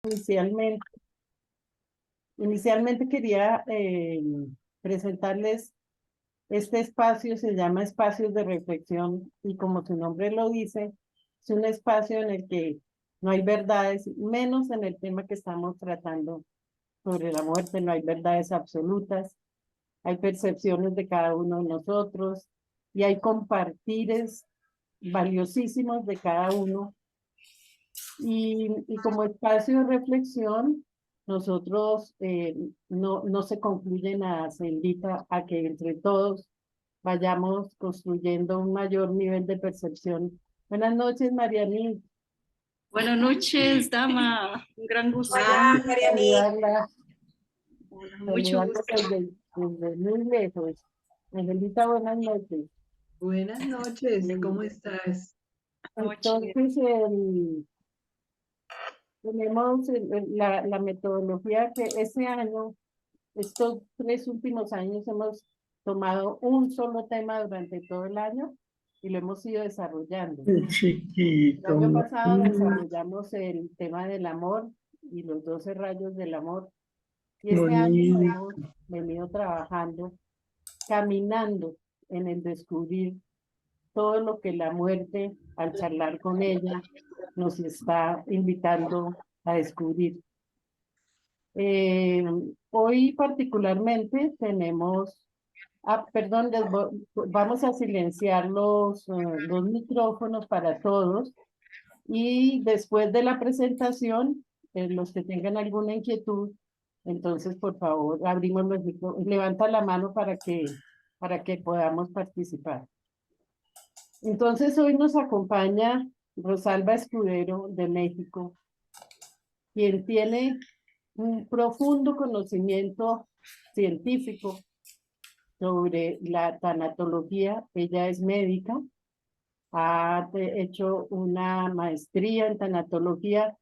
Inicialmente, inicialmente quería presentarles este espacio, se llama Espacios de Reflexión y como su nombre lo dice, es un espacio en el que no hay verdades, menos en el tema que estamos tratando sobre la muerte, no hay verdades absolutas, hay percepciones de cada uno de nosotros y hay compartires valiosísimos de cada uno. Y como espacio de reflexión, nosotros no se concluye nada, se invita a que entre todos vayamos construyendo un mayor nivel de percepción. Buenas noches, Marianí. Buenas noches, dama. Un gran gusto. Hola, Marianí. Saludarla, Mucho saludarla gusto. desde muy lejos. Angelita, buenas noches. Buenas noches, ¿cómo estás? Entonces, tenemos la metodología que ese año, estos 3 últimos años, hemos tomado un solo tema durante todo el año y lo hemos ido desarrollando. El año pasado desarrollamos el tema del amor y los 12 rayos del amor. Y este año hemos venido trabajando, caminando en el descubrir todo lo que la muerte, al charlar con ella, nos está invitando a descubrir. Hoy particularmente tenemos, perdón, vamos a silenciar los micrófonos para todos y después de la presentación, los que tengan alguna inquietud, entonces por favor abrimos los micrófonos, levanta la mano para que podamos participar. Entonces hoy nos acompaña Rosalba Escudero de México, quien tiene un profundo conocimiento científico sobre la tanatología. Ella es médica, ha hecho una maestría en tanatología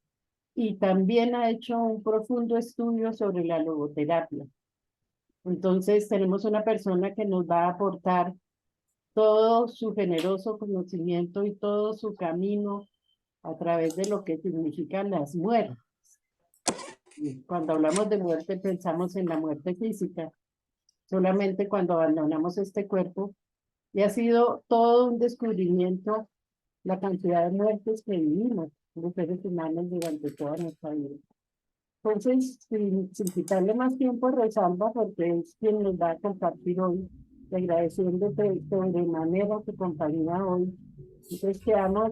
y también ha hecho un profundo estudio sobre la logoterapia. Entonces tenemos una persona que nos va a aportar todo su generoso conocimiento y todo su camino a través de lo que significan las muertes. Cuando hablamos de muerte pensamos en la muerte física, solamente cuando abandonamos este cuerpo, y ha sido todo un descubrimiento la cantidad de muertes que vivimos los seres humanos durante toda nuestra vida. Entonces, sin quitarle más tiempo a Rosalba, porque es quien nos va a compartir hoy, y agradeciéndote sobremanera tu compañía hoy. Entonces, quedamos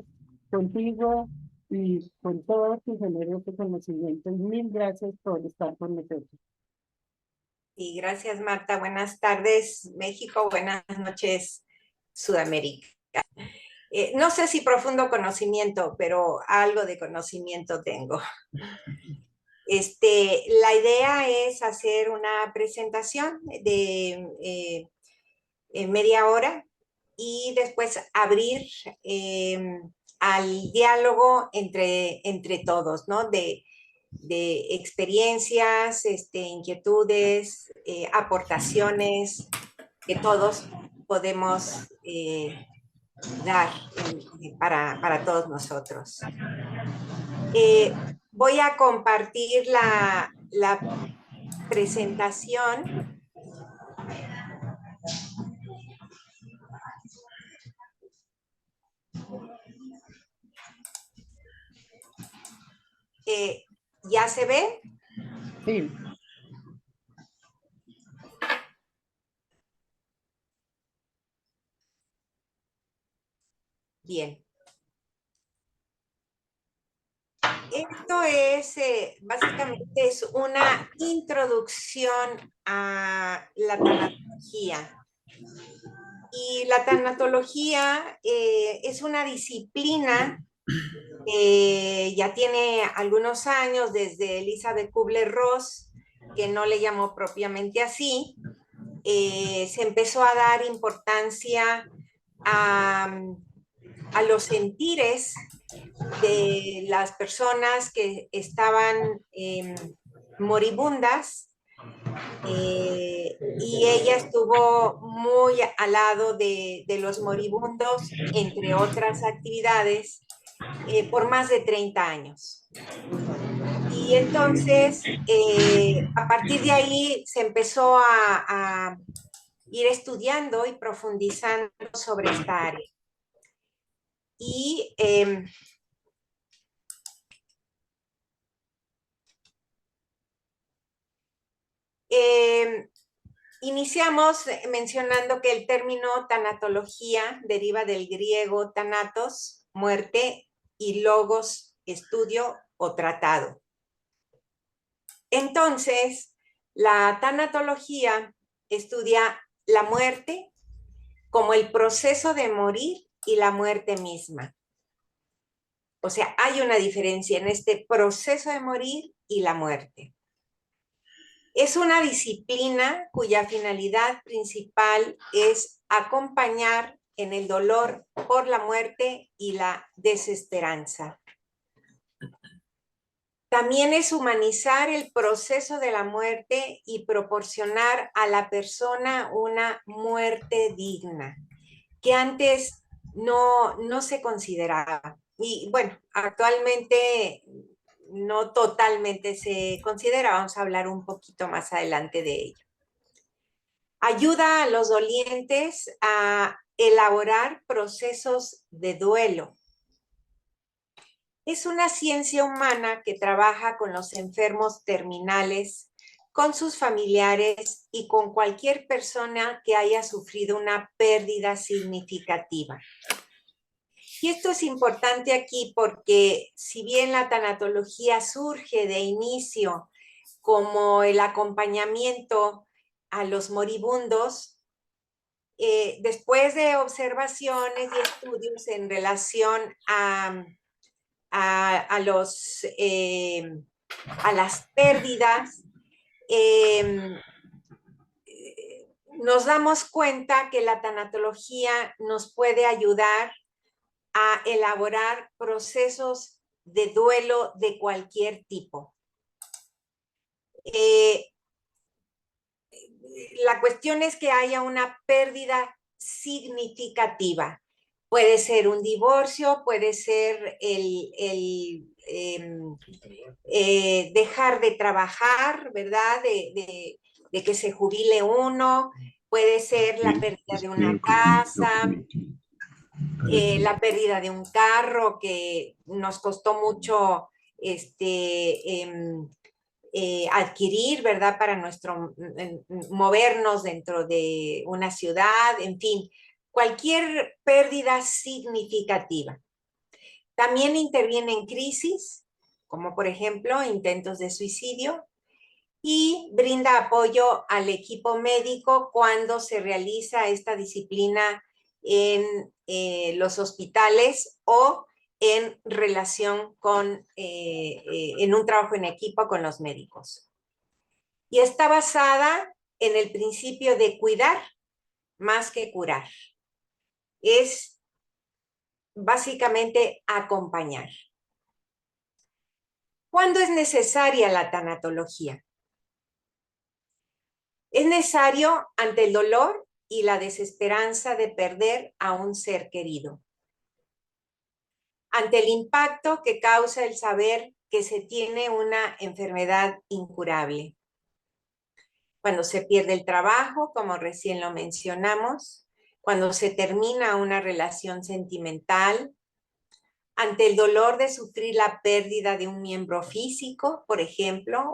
contigo y con todo tu generoso conocimiento. Y mil gracias por estar con nosotros. Y gracias, Marta. Buenas tardes, México. Buenas noches, Sudamérica. No sé si profundo conocimiento, pero algo de conocimiento tengo. La idea es hacer una presentación de media hora y después abrir al diálogo entre todos, ¿no? De experiencias, inquietudes, aportaciones que todos podemos dar para todos nosotros. Voy a compartir la presentación. ¿Ya se ve? Sí. Bien. Esto es, básicamente, es una introducción a la tanatología. Y la tanatología es una disciplina que ya tiene algunos años, desde Elizabeth Kubler-Ross, que no le llamó propiamente así. Se empezó a dar importancia a los sentires de las personas que estaban moribundas, y ella estuvo muy al lado de los moribundos, entre otras actividades, por más de 30 años. Y entonces, a partir de ahí se empezó a ir estudiando y profundizando sobre esta área. Y iniciamos mencionando que el término tanatología deriva del griego thanatos, muerte, y logos, estudio o tratado. Entonces, la tanatología estudia la muerte como el proceso de morir y la muerte misma. O sea, hay una diferencia en este proceso de morir y la muerte. Es una disciplina cuya finalidad principal es acompañar en el dolor por la muerte y la desesperanza. También es humanizar el proceso de la muerte y proporcionar a la persona una muerte digna, que antes no se consideraba. Y bueno, actualmente no totalmente se considera, vamos a hablar un poquito más adelante de ello. Ayuda a los dolientes a elaborar procesos de duelo. Es una ciencia humana que trabaja con los enfermos terminales, con sus familiares y con cualquier persona que haya sufrido una pérdida significativa. Y esto es importante aquí porque si bien la tanatología surge de inicio como el acompañamiento a los moribundos, después de observaciones y estudios en relación a las pérdidas, nos damos cuenta que la tanatología nos puede ayudar a elaborar procesos de duelo de cualquier tipo. La cuestión es que haya una pérdida significativa. Puede ser un divorcio, puede ser dejar de trabajar, ¿verdad? De que se jubile uno, puede ser la pérdida de una casa, la pérdida de un carro que nos costó mucho adquirir, ¿verdad? Para movernos dentro de una ciudad, en fin, cualquier pérdida significativa. También interviene en crisis, como por ejemplo intentos de suicidio, y brinda apoyo al equipo médico cuando se realiza esta disciplina en los hospitales o en relación con, en un trabajo en equipo con los médicos. Y está basada en el principio de cuidar más que curar. Es básicamente acompañar. ¿Cuándo es necesaria la tanatología? Es necesario ante el dolor y la desesperanza de perder a un ser querido. Ante el impacto que causa el saber que se tiene una enfermedad incurable. Cuando se pierde el trabajo, como recién lo mencionamos, cuando se termina una relación sentimental, ante el dolor de sufrir la pérdida de un miembro físico, por ejemplo,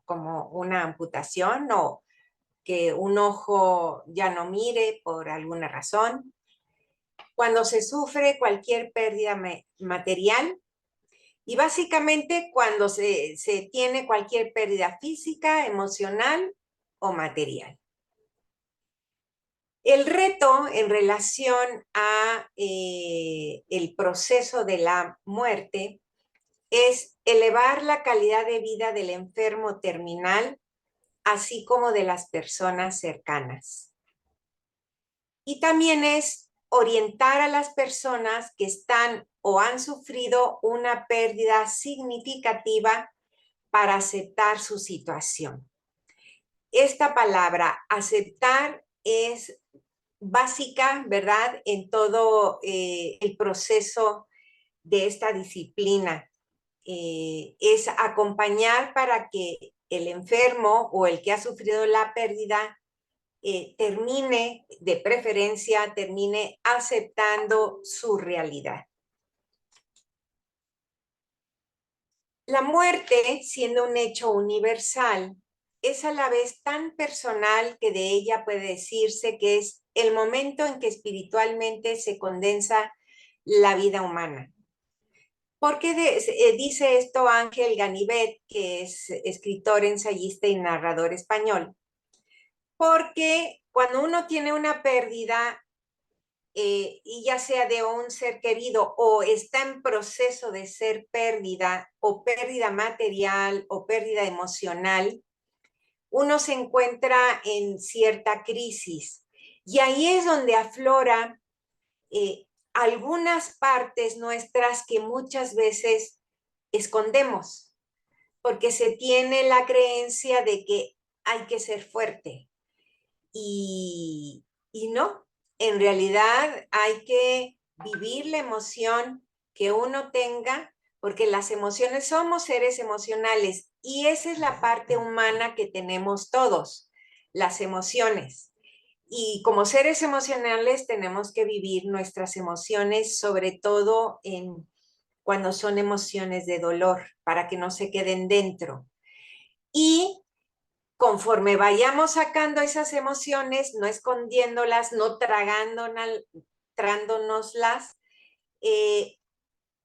como una amputación o que un ojo ya no mire por alguna razón, cuando se sufre cualquier pérdida material y básicamente cuando se tiene cualquier pérdida física, emocional o material. El reto en relación a el proceso de la muerte es elevar la calidad de vida del enfermo terminal, así como de las personas cercanas. Y también es orientar a las personas que están o han sufrido una pérdida significativa para aceptar su situación. Esta palabra, aceptar, es básica, ¿verdad?, en todo el proceso de esta disciplina. es acompañar para que el enfermo o el que ha sufrido la pérdida termine, de preferencia, termine aceptando su realidad. La muerte, siendo un hecho universal, es a la vez tan personal que de ella puede decirse que es el momento en que espiritualmente se condensa la vida humana. ¿Por qué dice esto Ángel Ganivet, que es escritor, ensayista y narrador español? Porque cuando uno tiene una pérdida, y ya sea de un ser querido o está en proceso de ser pérdida o pérdida material o pérdida emocional, uno se encuentra en cierta crisis. Y ahí es donde aflora algunas partes nuestras que muchas veces escondemos, porque se tiene la creencia de que hay que ser fuerte. Y no, en realidad hay que vivir la emoción que uno tenga, porque las emociones, somos seres emocionales y esa es la parte humana que tenemos todos, las emociones. Y como seres emocionales tenemos que vivir nuestras emociones, sobre todo cuando son emociones de dolor, para que no se queden dentro. Y conforme vayamos sacando esas emociones, no escondiéndolas, no tragándonoslas,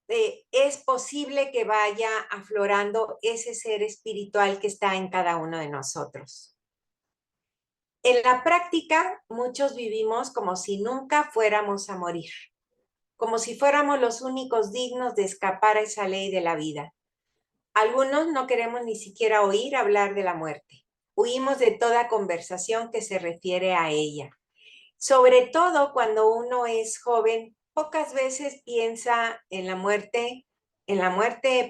es posible que vaya aflorando ese ser espiritual que está en cada uno de nosotros. En la práctica, muchos vivimos como si nunca fuéramos a morir, como si fuéramos los únicos dignos de escapar a esa ley de la vida. Algunos no queremos ni siquiera oír hablar de la muerte. Huimos de toda conversación que se refiere a ella. Sobre todo cuando uno es joven, pocas veces piensa en la muerte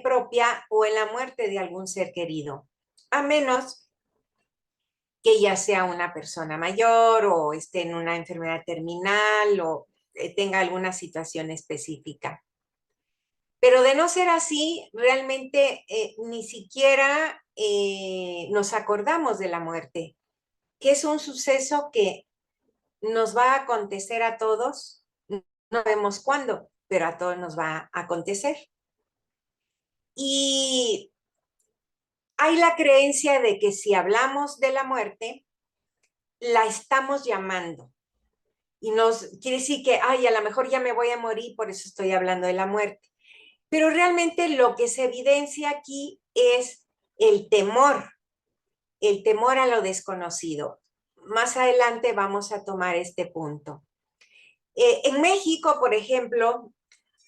propia o en la muerte de algún ser querido, a menos que ya sea una persona mayor o esté en una enfermedad terminal o tenga alguna situación específica. Pero de no ser así, realmente ni siquiera nos acordamos de la muerte, que es un suceso que nos va a acontecer a todos, no sabemos cuándo, pero a todos nos va a acontecer. Y hay la creencia de que si hablamos de la muerte, la estamos llamando. Y nos quiere decir que, ay, a lo mejor ya me voy a morir, por eso estoy hablando de la muerte. Pero realmente lo que se evidencia aquí es el temor a lo desconocido. Más adelante vamos a tomar este punto. En México, por ejemplo,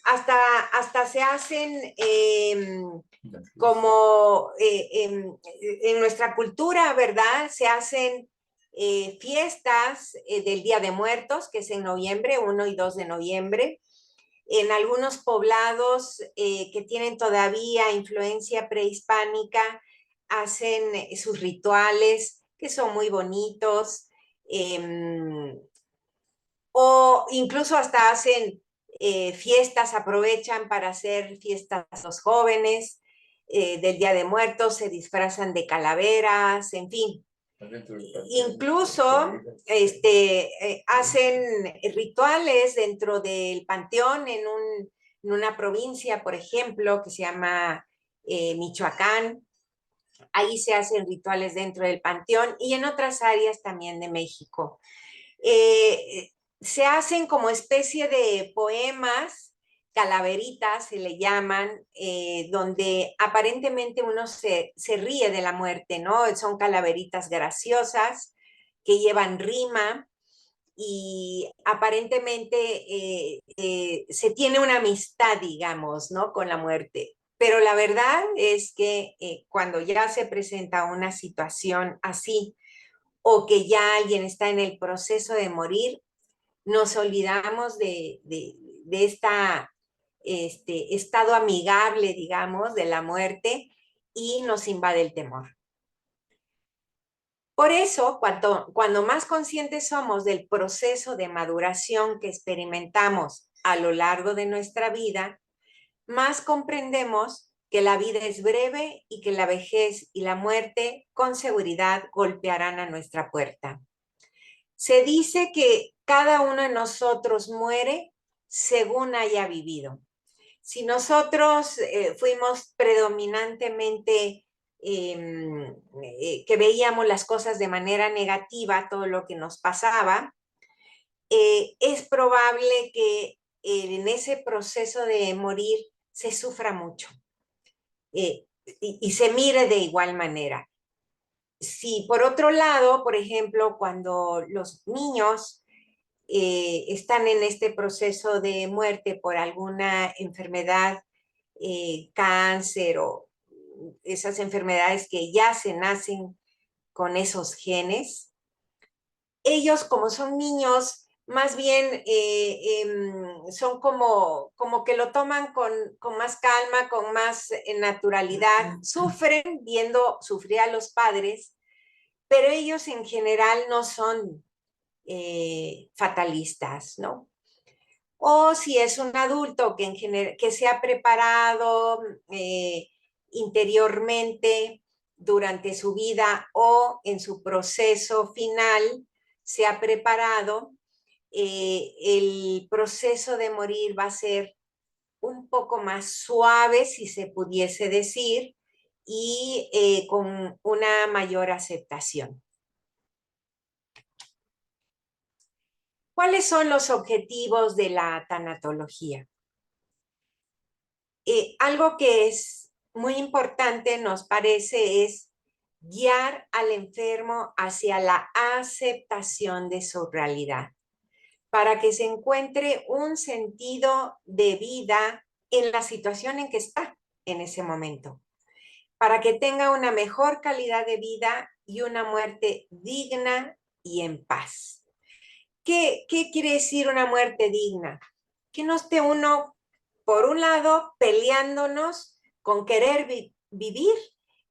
hasta se hacen como en nuestra cultura, ¿verdad? Se hacen fiestas del Día de Muertos, que es en noviembre, 1 y 2 de noviembre. En algunos poblados que tienen todavía influencia prehispánica, hacen sus rituales, que son muy bonitos, o incluso hasta hacen fiestas, aprovechan para hacer fiestas los jóvenes del Día de Muertos, se disfrazan de calaveras, en fin. Incluso hacen rituales dentro del panteón en una provincia, por ejemplo, que se llama Michoacán. Ahí se hacen rituales dentro del panteón y en otras áreas también de México. Se hacen como especie de poemas, calaveritas se le llaman, donde aparentemente uno se ríe de la muerte, ¿no? Son calaveritas graciosas que llevan rima y aparentemente se tiene una amistad, digamos, ¿no? Con la muerte. Pero la verdad es que cuando ya se presenta una situación así o que ya alguien está en el proceso de morir, nos olvidamos de este estado amigable, digamos, de la muerte y nos invade el temor. Por eso, cuando más conscientes somos del proceso de maduración que experimentamos a lo largo de nuestra vida, más comprendemos que la vida es breve y que la vejez y la muerte con seguridad golpearán a nuestra puerta. Se dice que cada uno de nosotros muere según haya vivido. Si nosotros fuimos predominantemente que veíamos las cosas de manera negativa, todo lo que nos pasaba, es probable que en ese proceso de morir se sufra mucho y se mire de igual manera. Si por otro lado, por ejemplo, cuando los niños están en este proceso de muerte por alguna enfermedad, cáncer o esas enfermedades que ya se nacen con esos genes, ellos como son niños, más bien son como que lo toman con más calma, con más naturalidad, sufren viendo sufrir a los padres, pero ellos en general no son fatalistas, ¿no? O si es un adulto que se ha preparado interiormente durante su vida o en su proceso final, se ha preparado, el proceso de morir va a ser un poco más suave, si se pudiese decir, y con una mayor aceptación. ¿Cuáles son los objetivos de la tanatología? Algo que es muy importante, nos parece, es guiar al enfermo hacia la aceptación de su realidad, para que se encuentre un sentido de vida en la situación en que está en ese momento, para que tenga una mejor calidad de vida y una muerte digna y en paz. ¿Qué quiere decir una muerte digna? Que no esté uno, por un lado, peleándonos con querer vivir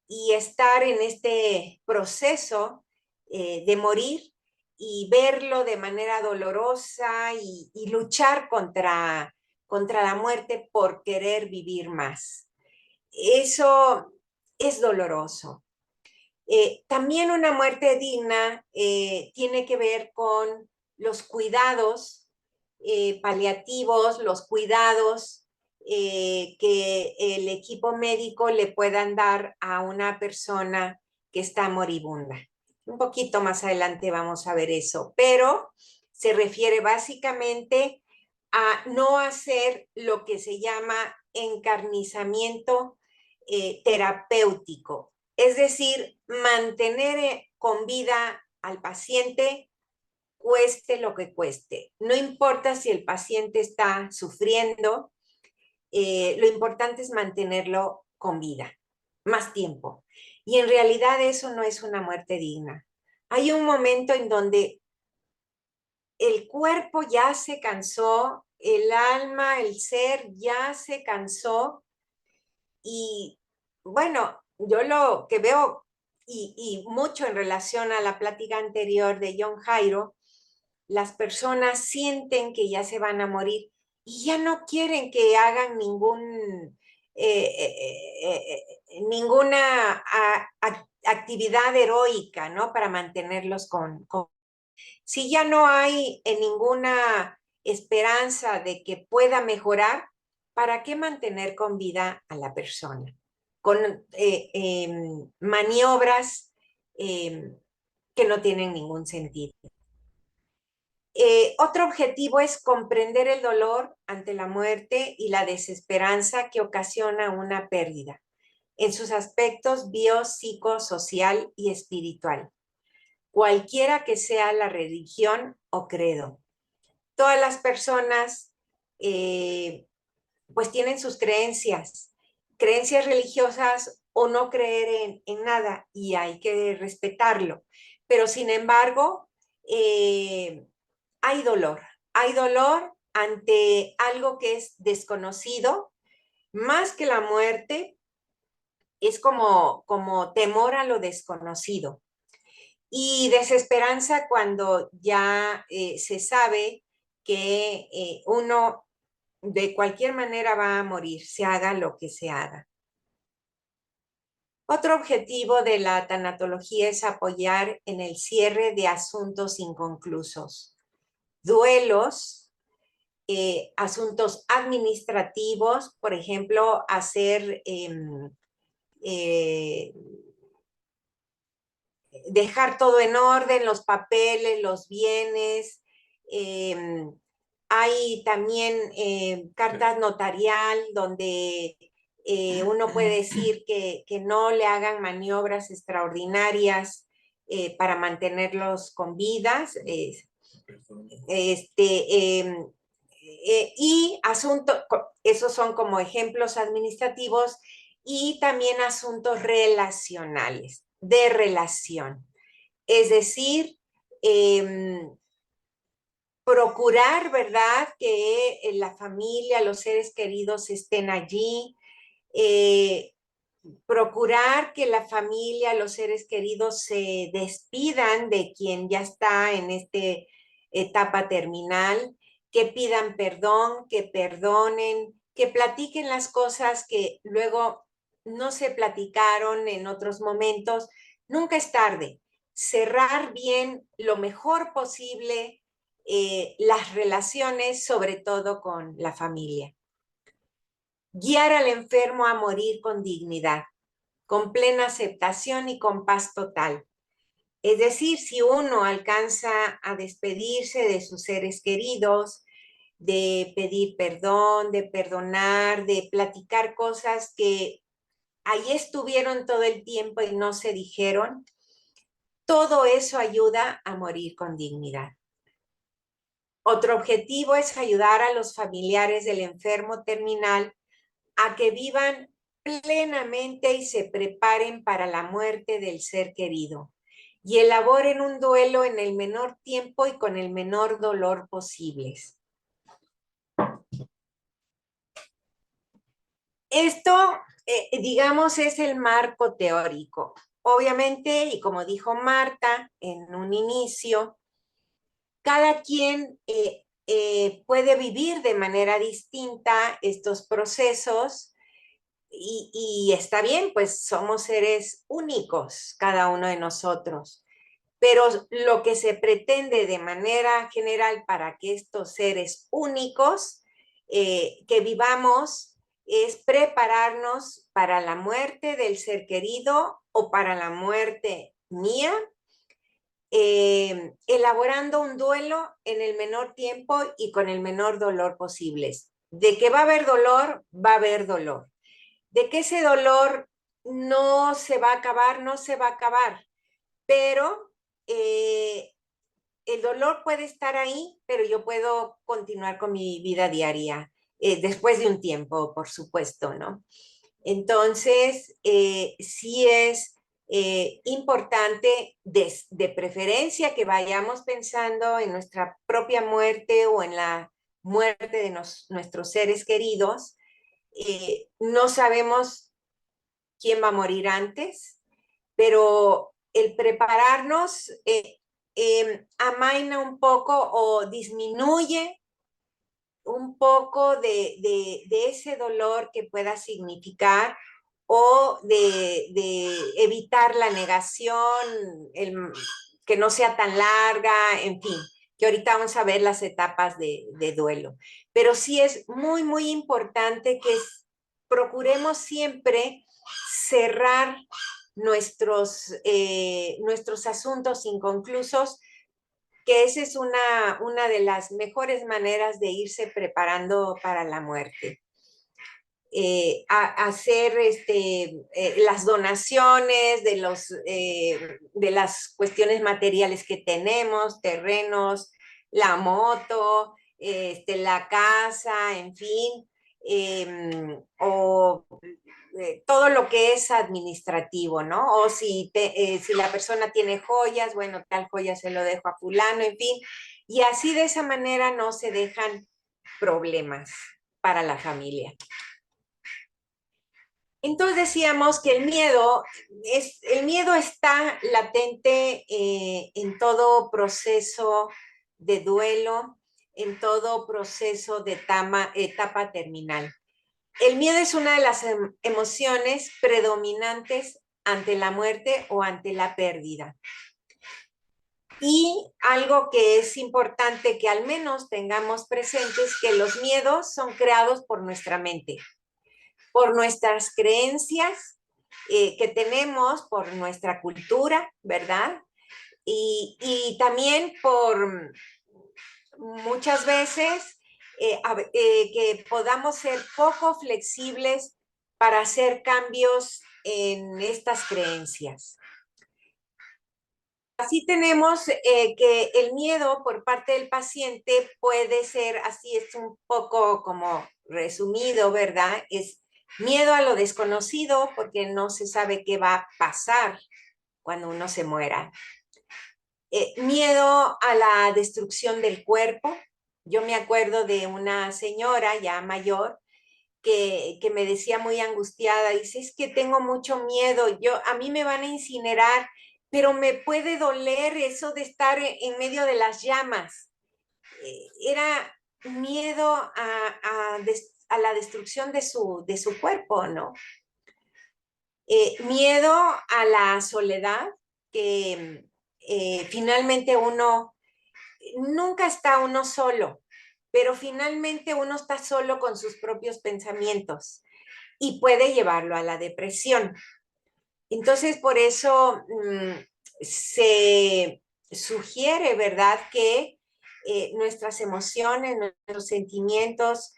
y estar en este proceso de morir y verlo de manera dolorosa y luchar contra la muerte por querer vivir más. Eso es doloroso. También una muerte digna tiene que ver con los cuidados paliativos, los cuidados que el equipo médico le puedan dar a una persona que está moribunda. Un poquito más adelante vamos a ver eso, pero se refiere básicamente a no hacer lo que se llama encarnizamiento terapéutico, es decir, mantener con vida al paciente cueste lo que cueste. No importa si el paciente está sufriendo, lo importante es mantenerlo con vida, más tiempo. Y en realidad eso no es una muerte digna. Hay un momento en donde el cuerpo ya se cansó, el alma, el ser ya se cansó y bueno, yo lo que veo y mucho en relación a la plática anterior de John Jairo, las personas sienten que ya se van a morir y ya no quieren que hagan ninguna actividad heroica, ¿no? Para mantenerlos Si ya no hay ninguna esperanza de que pueda mejorar, ¿para qué mantener con vida a la persona? Con maniobras que no tienen ningún sentido. Otro objetivo es comprender el dolor ante la muerte y la desesperanza que ocasiona una pérdida en sus aspectos biopsicosocial y espiritual, cualquiera que sea la religión o credo. Todas las personas pues tienen sus creencias religiosas o no creer en nada y hay que respetarlo. Pero sin embargo, hay dolor ante algo que es desconocido, más que la muerte, es como temor a lo desconocido. Y desesperanza cuando ya se sabe que uno de cualquier manera va a morir, se haga lo que se haga. Otro objetivo de la tanatología es apoyar en el cierre de asuntos inconclusos, duelos, asuntos administrativos, por ejemplo, hacer, dejar todo en orden, los papeles, los bienes. Hay también cartas notarial donde uno puede decir que no le hagan maniobras extraordinarias para mantenerlos con vidas. Y asuntos, esos son como ejemplos administrativos, y también asuntos relacionales, de relación. Es decir, procurar, ¿verdad?, que la familia, los seres queridos estén allí, procurar que la familia, los seres queridos se despidan de quien ya está en esta etapa terminal, que pidan perdón, que perdonen, que platiquen las cosas que luego no se platicaron en otros momentos. Nunca es tarde. Cerrar bien lo mejor posible las relaciones, sobre todo con la familia. Guiar al enfermo a morir con dignidad, con plena aceptación y con paz total. Es decir, si uno alcanza a despedirse de sus seres queridos, de pedir perdón, de perdonar, de platicar cosas que ahí estuvieron todo el tiempo y no se dijeron, todo eso ayuda a morir con dignidad. Otro objetivo es ayudar a los familiares del enfermo terminal a que vivan plenamente y se preparen para la muerte del ser querido y elaboren un duelo en el menor tiempo y con el menor dolor posibles. Esto, digamos, es el marco teórico. Obviamente, y como dijo Marta en un inicio, cada quien puede vivir de manera distinta estos procesos. Y está bien, pues somos seres únicos, cada uno de nosotros. Pero lo que se pretende de manera general para que estos seres únicos que vivamos es prepararnos para la muerte del ser querido o para la muerte mía, elaborando un duelo en el menor tiempo y con el menor dolor posibles. De que va a haber dolor, va a haber dolor. De que ese dolor no se va a acabar, no se va a acabar, pero el dolor puede estar ahí, pero yo puedo continuar con mi vida diaria, después de un tiempo, por supuesto, ¿no? Entonces, sí es importante, de preferencia, que vayamos pensando en nuestra propia muerte o en la muerte de nuestros seres queridos. No sabemos quién va a morir antes, pero el prepararnos amaina un poco o disminuye un poco de ese dolor que pueda significar, o de evitar la negación, que no sea tan larga, en fin, que ahorita vamos a ver las etapas de duelo. Pero sí es muy, muy importante que procuremos siempre cerrar nuestros asuntos inconclusos, que esa es una de las mejores maneras de irse preparando para la muerte. Hacer las donaciones de las cuestiones materiales que tenemos, terrenos, la moto, la casa, en fin, o todo lo que es administrativo, ¿no? O si la persona tiene joyas, bueno, tal joya se lo dejo a fulano, en fin, y así de esa manera no se dejan problemas para la familia. Entonces decíamos que el miedo está latente en todo proceso de duelo, en todo proceso de etapa terminal. El miedo es una de las emociones predominantes ante la muerte o ante la pérdida. Y algo que es importante que al menos tengamos presente es que los miedos son creados por nuestra mente, por nuestras creencias que tenemos, por nuestra cultura, ¿verdad? Y también por muchas veces que podamos ser poco flexibles para hacer cambios en estas creencias. Así tenemos que el miedo por parte del paciente puede ser, así es un poco como resumido, ¿verdad? Es miedo a lo desconocido porque no se sabe qué va a pasar cuando uno se muera. Miedo a la destrucción del cuerpo. Yo me acuerdo de una señora ya mayor que me decía muy angustiada, dice, es que tengo mucho miedo, a mí me van a incinerar, pero me puede doler eso de estar en medio de las llamas. Era miedo a la destrucción de su cuerpo, ¿no? Miedo a la soledad, que finalmente uno, nunca está uno solo, pero finalmente uno está solo con sus propios pensamientos y puede llevarlo a la depresión. Entonces, por eso se sugiere, ¿verdad?, que nuestras emociones, nuestros sentimientos,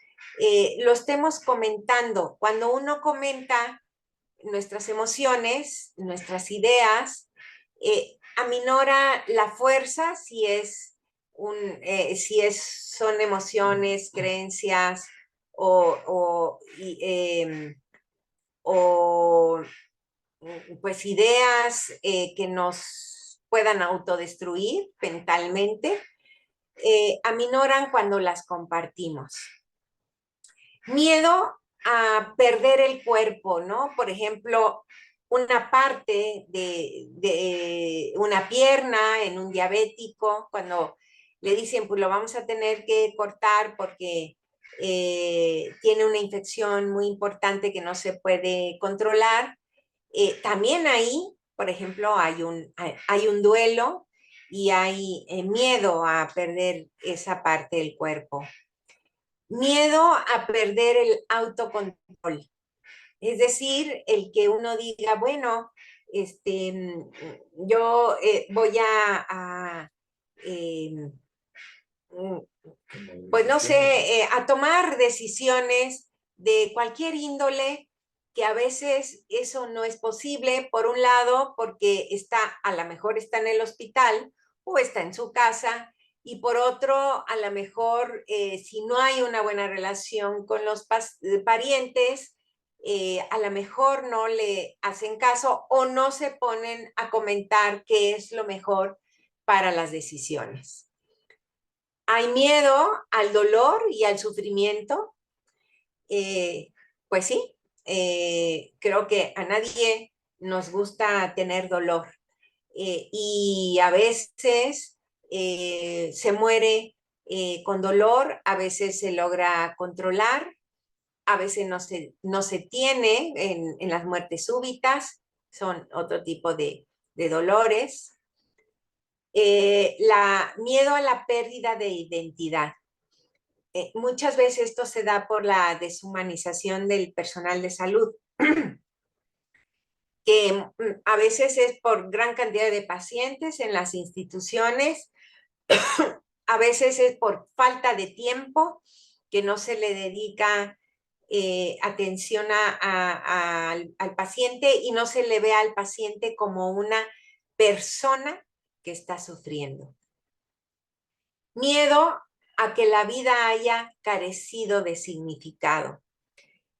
lo estemos comentando. Cuando uno comenta nuestras emociones, nuestras ideas, aminora la fuerza son emociones, creencias o pues ideas que nos puedan autodestruir mentalmente, aminoran cuando las compartimos. Miedo a perder el cuerpo, ¿no? Por ejemplo, una parte de una pierna en un diabético, cuando le dicen, pues lo vamos a tener que cortar porque tiene una infección muy importante que no se puede controlar. También ahí, por ejemplo, hay un duelo y hay miedo a perder esa parte del cuerpo. Miedo a perder el autocontrol. Es decir, el que uno diga, bueno, yo voy pues no sé, a tomar decisiones de cualquier índole, que a veces eso no es posible, por un lado, porque a lo mejor está en el hospital o está en su casa, y por otro, a lo mejor si no hay una buena relación con los parientes, a lo mejor no le hacen caso o no se ponen a comentar qué es lo mejor para las decisiones. Hay miedo al dolor y al sufrimiento. Pues sí, creo que a nadie nos gusta tener dolor. Y a veces se muere con dolor, a veces se logra controlar, a veces no se tiene en las muertes súbitas, son otro tipo de dolores. Miedo a la pérdida de identidad. Muchas veces esto se da por la deshumanización del personal de salud, que a veces es por gran cantidad de pacientes en las instituciones, a veces es por falta de tiempo, que no se le dedica atención al paciente y no se le ve al paciente como una persona que está sufriendo. Miedo a que la vida haya carecido de significado.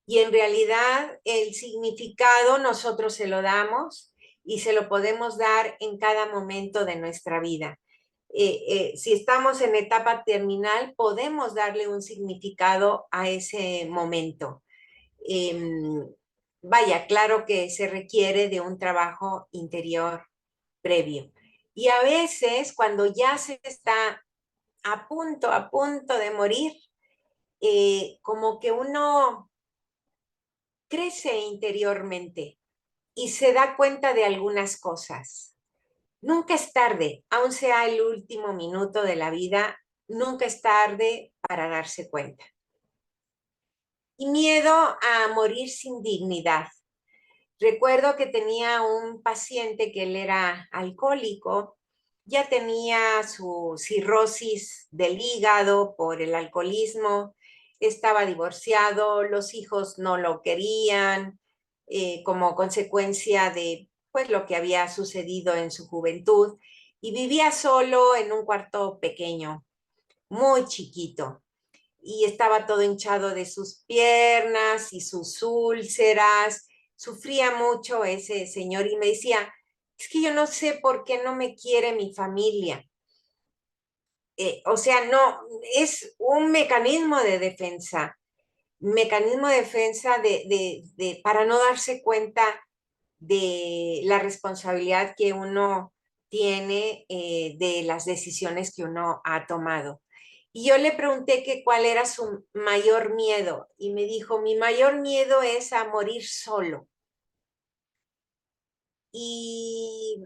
Y en realidad el significado nosotros se lo damos y se lo podemos dar en cada momento de nuestra vida. Si estamos en etapa terminal, podemos darle un significado a ese momento. Vaya, claro que se requiere de un trabajo interior previo. Y a veces, cuando ya se está a punto de morir, como que uno crece interiormente y se da cuenta de algunas cosas. Nunca es tarde, aun sea el último minuto de la vida, nunca es tarde para darse cuenta. Y miedo a morir sin dignidad. Recuerdo que tenía un paciente que él era alcohólico, ya tenía su cirrosis del hígado por el alcoholismo, estaba divorciado, los hijos no lo querían, como consecuencia de pues, lo que había sucedido en su juventud, y vivía solo en un cuarto pequeño, muy chiquito, y estaba todo hinchado de sus piernas y sus úlceras. Sufría mucho ese señor y me decía, es que yo no sé por qué no me quiere mi familia. O sea, no, es un mecanismo de defensa para no darse cuenta de la responsabilidad que uno tiene de las decisiones que uno ha tomado. Y yo le pregunté que cuál era su mayor miedo y me dijo, mi mayor miedo es a morir solo. Y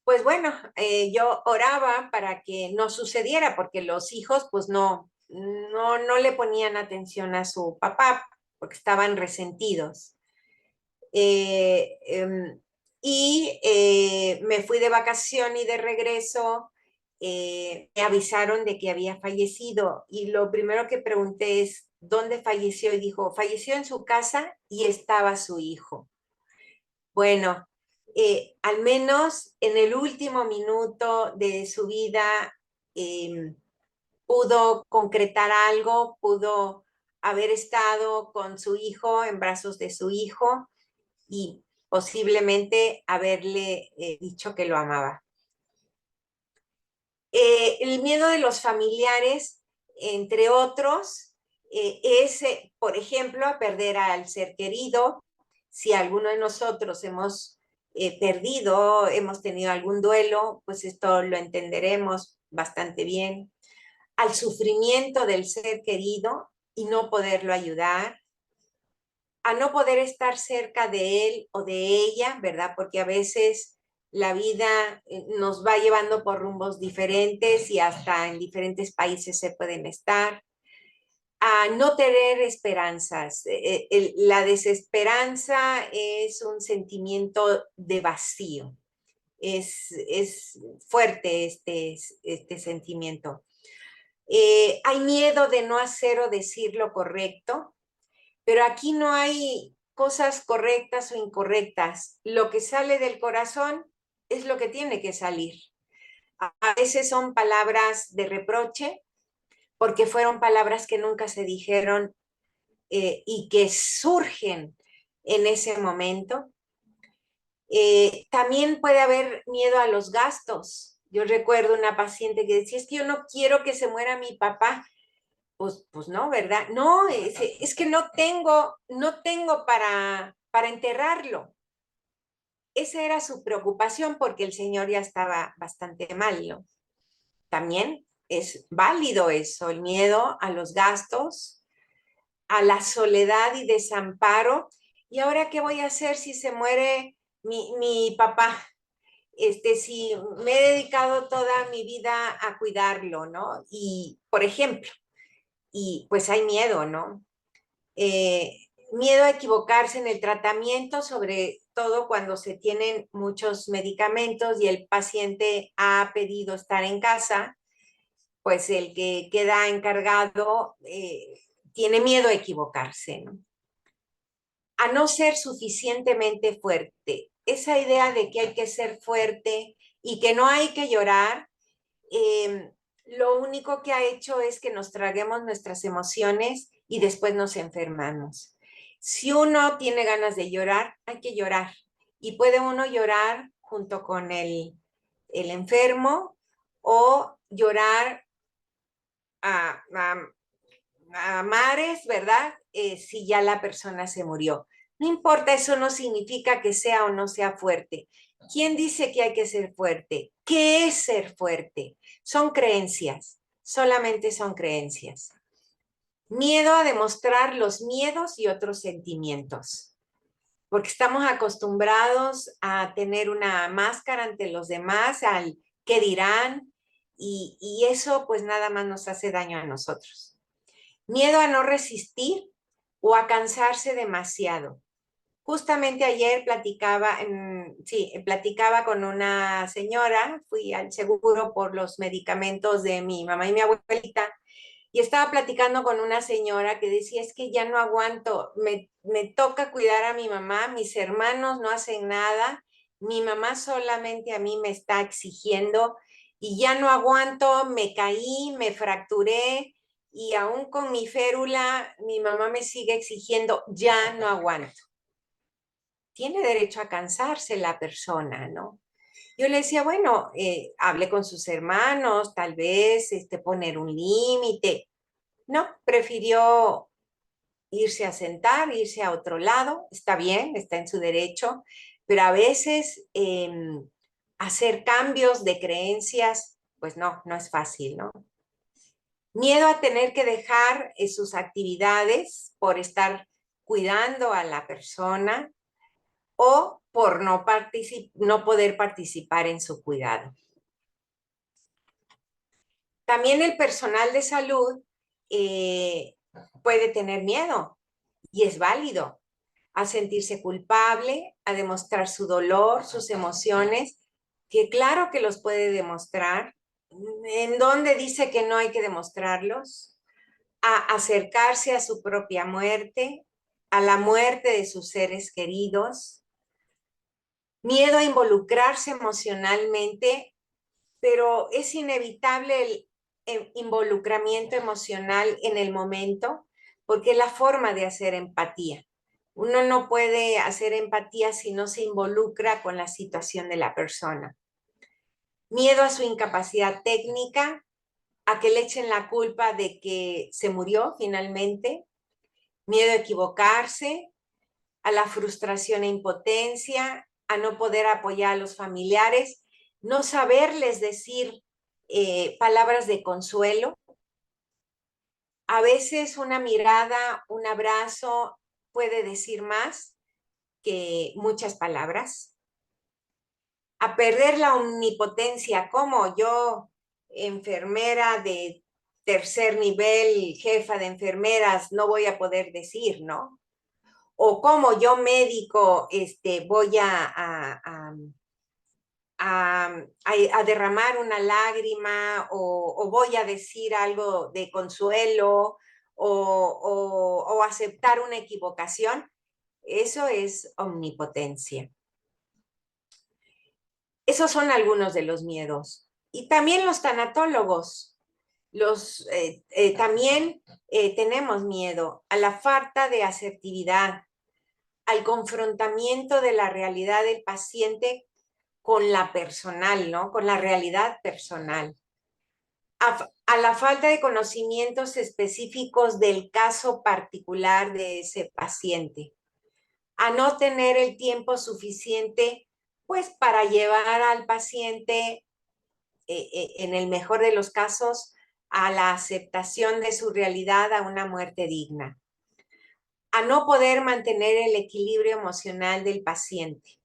pues bueno, yo oraba para que no sucediera porque los hijos pues no le ponían atención a su papá porque estaban resentidos. Eh, em, Me fui de vacación y de regreso me avisaron de que había fallecido y lo primero que pregunté es, ¿dónde falleció? Y dijo, falleció en su casa y estaba su hijo. Bueno, al menos en el último minuto de su vida pudo concretar algo, pudo haber estado con su hijo, en brazos de su hijo, y posiblemente haberle dicho que lo amaba. El miedo de los familiares, entre otros, es, por ejemplo, a perder al ser querido. Si alguno de nosotros hemos perdido, hemos tenido algún duelo, pues esto lo entenderemos bastante bien. Al sufrimiento del ser querido y no poderlo ayudar, a no poder estar cerca de él o de ella, ¿verdad? Porque a veces la vida nos va llevando por rumbos diferentes y hasta en diferentes países se pueden estar. A no tener esperanzas. La desesperanza es un sentimiento de vacío. Es fuerte este sentimiento. Hay miedo de no hacer o decir lo correcto. Pero aquí no hay cosas correctas o incorrectas. Lo que sale del corazón es lo que tiene que salir. A veces son palabras de reproche, porque fueron palabras que nunca se dijeron y que surgen en ese momento. También puede haber miedo a los gastos. Yo recuerdo una paciente que decía, es que yo no quiero que se muera mi papá. Pues no, ¿verdad? No, es que no tengo para enterrarlo. Esa era su preocupación porque el señor ya estaba bastante mal, ¿no? También es válido eso, el miedo a los gastos, a la soledad y desamparo. ¿Y ahora qué voy a hacer si se muere mi papá? Si me he dedicado toda mi vida a cuidarlo, ¿no? Y, por ejemplo, y pues hay miedo, ¿no? Miedo a equivocarse en el tratamiento, sobre todo cuando se tienen muchos medicamentos y el paciente ha pedido estar en casa, pues el que queda encargado tiene miedo a equivocarse, ¿no? A no ser suficientemente fuerte. Esa idea de que hay que ser fuerte y que no hay que llorar, lo único que ha hecho es que nos traguemos nuestras emociones y después nos enfermamos. Si uno tiene ganas de llorar, hay que llorar. Y puede uno llorar junto con el enfermo o llorar a mares, ¿verdad? Si ya la persona se murió. No importa, eso no significa que sea o no sea fuerte. ¿Quién dice que hay que ser fuerte? ¿Qué es ser fuerte? Son creencias, solamente son creencias. Miedo a demostrar los miedos y otros sentimientos. porque estamos acostumbrados a tener una máscara ante los demás, al qué dirán, y eso pues nada más nos hace daño a nosotros. Miedo a no resistir o a cansarse demasiado. Justamente ayer platicaba con una señora, fui al seguro por los medicamentos de mi mamá y mi abuelita, y estaba platicando con una señora que decía, es que ya no aguanto, me toca cuidar a mi mamá, mis hermanos no hacen nada, mi mamá solamente a mí me está exigiendo y ya no aguanto, me caí, me fracturé y aún con mi férula, mi mamá me sigue exigiendo, ya no aguanto. Tiene derecho a cansarse la persona, ¿no? Yo le decía, bueno, hable con sus hermanos, tal vez poner un límite. No, prefirió irse a sentar, irse a otro lado, está bien, está en su derecho, pero a veces hacer cambios de creencias, pues no, no es fácil, ¿no? Miedo a tener que dejar sus actividades por estar cuidando a la persona o por no poder participar en su cuidado. También el personal de salud puede tener miedo y es válido a sentirse culpable, a demostrar su dolor, sus emociones, que claro que los puede demostrar. ¿En dónde dice que no hay que demostrarlos? A acercarse a su propia muerte, a la muerte de sus seres queridos. Miedo a involucrarse emocionalmente, pero es inevitable el involucramiento emocional en el momento, porque es la forma de hacer empatía. Uno no puede hacer empatía si no se involucra con la situación de la persona. Miedo a su incapacidad técnica, a que le echen la culpa de que se murió finalmente. Miedo a equivocarse, a la frustración e impotencia, a no poder apoyar a los familiares, no saberles decir palabras de consuelo. A veces una mirada, un abrazo puede decir más que muchas palabras. A perder la omnipotencia, como yo, enfermera de tercer nivel, jefa de enfermeras, no voy a poder decir, ¿no? O como yo médico voy a derramar una lágrima o voy a decir algo de consuelo o aceptar una equivocación. Eso es omnipotencia. Esos son algunos de los miedos. Y también los tanatólogos. También tenemos miedo a la falta de asertividad, al confrontamiento de la realidad del paciente con la personal, ¿no? Con la realidad personal. A la falta de conocimientos específicos del caso particular de ese paciente. A no tener el tiempo suficiente, pues, para llevar al paciente, en el mejor de los casos, a la aceptación de su realidad, a una muerte digna. A no poder mantener el equilibrio emocional del paciente.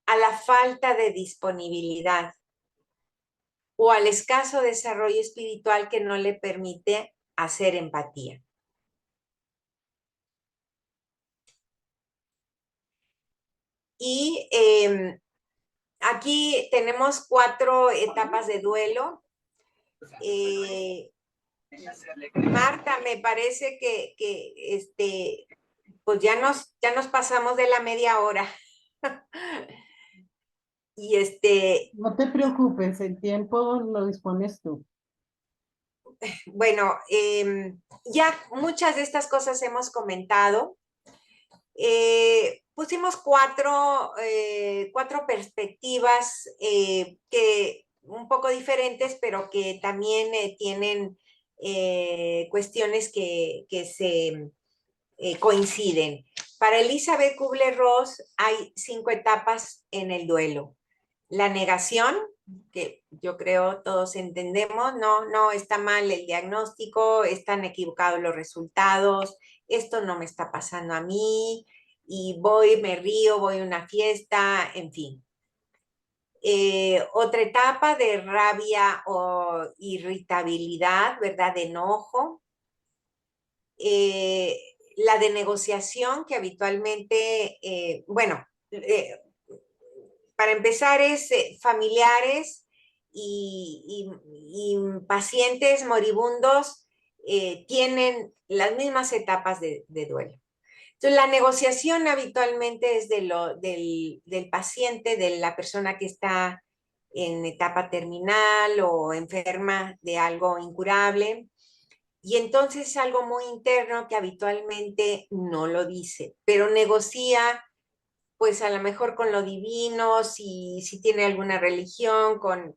A la falta de disponibilidad o al escaso desarrollo espiritual que no le permite hacer empatía. Y aquí tenemos 4 etapas de duelo. Marta, me parece que pues ya nos pasamos de la media hora. Y No te preocupes, el tiempo lo dispones tú. bueno, ya muchas de estas cosas hemos comentado. Pusimos 4 perspectivas que un poco diferentes, pero que también tienen cuestiones que se coinciden. Para Elizabeth Kubler-Ross hay 5 etapas en el duelo. La negación, que yo creo todos entendemos, no está mal el diagnóstico, están equivocados los resultados, esto no me está pasando a mí, y voy, me río, voy a una fiesta, en fin. Otra etapa de rabia o irritabilidad, ¿verdad? De enojo. La de negociación, que habitualmente, bueno, para empezar es familiares y pacientes moribundos tienen las mismas etapas de duelo. Entonces, la negociación habitualmente es del paciente, de la persona que está en etapa terminal o enferma de algo incurable. Y entonces es algo muy interno que habitualmente no lo dice, pero negocia pues a lo mejor con lo divino, si tiene alguna religión, con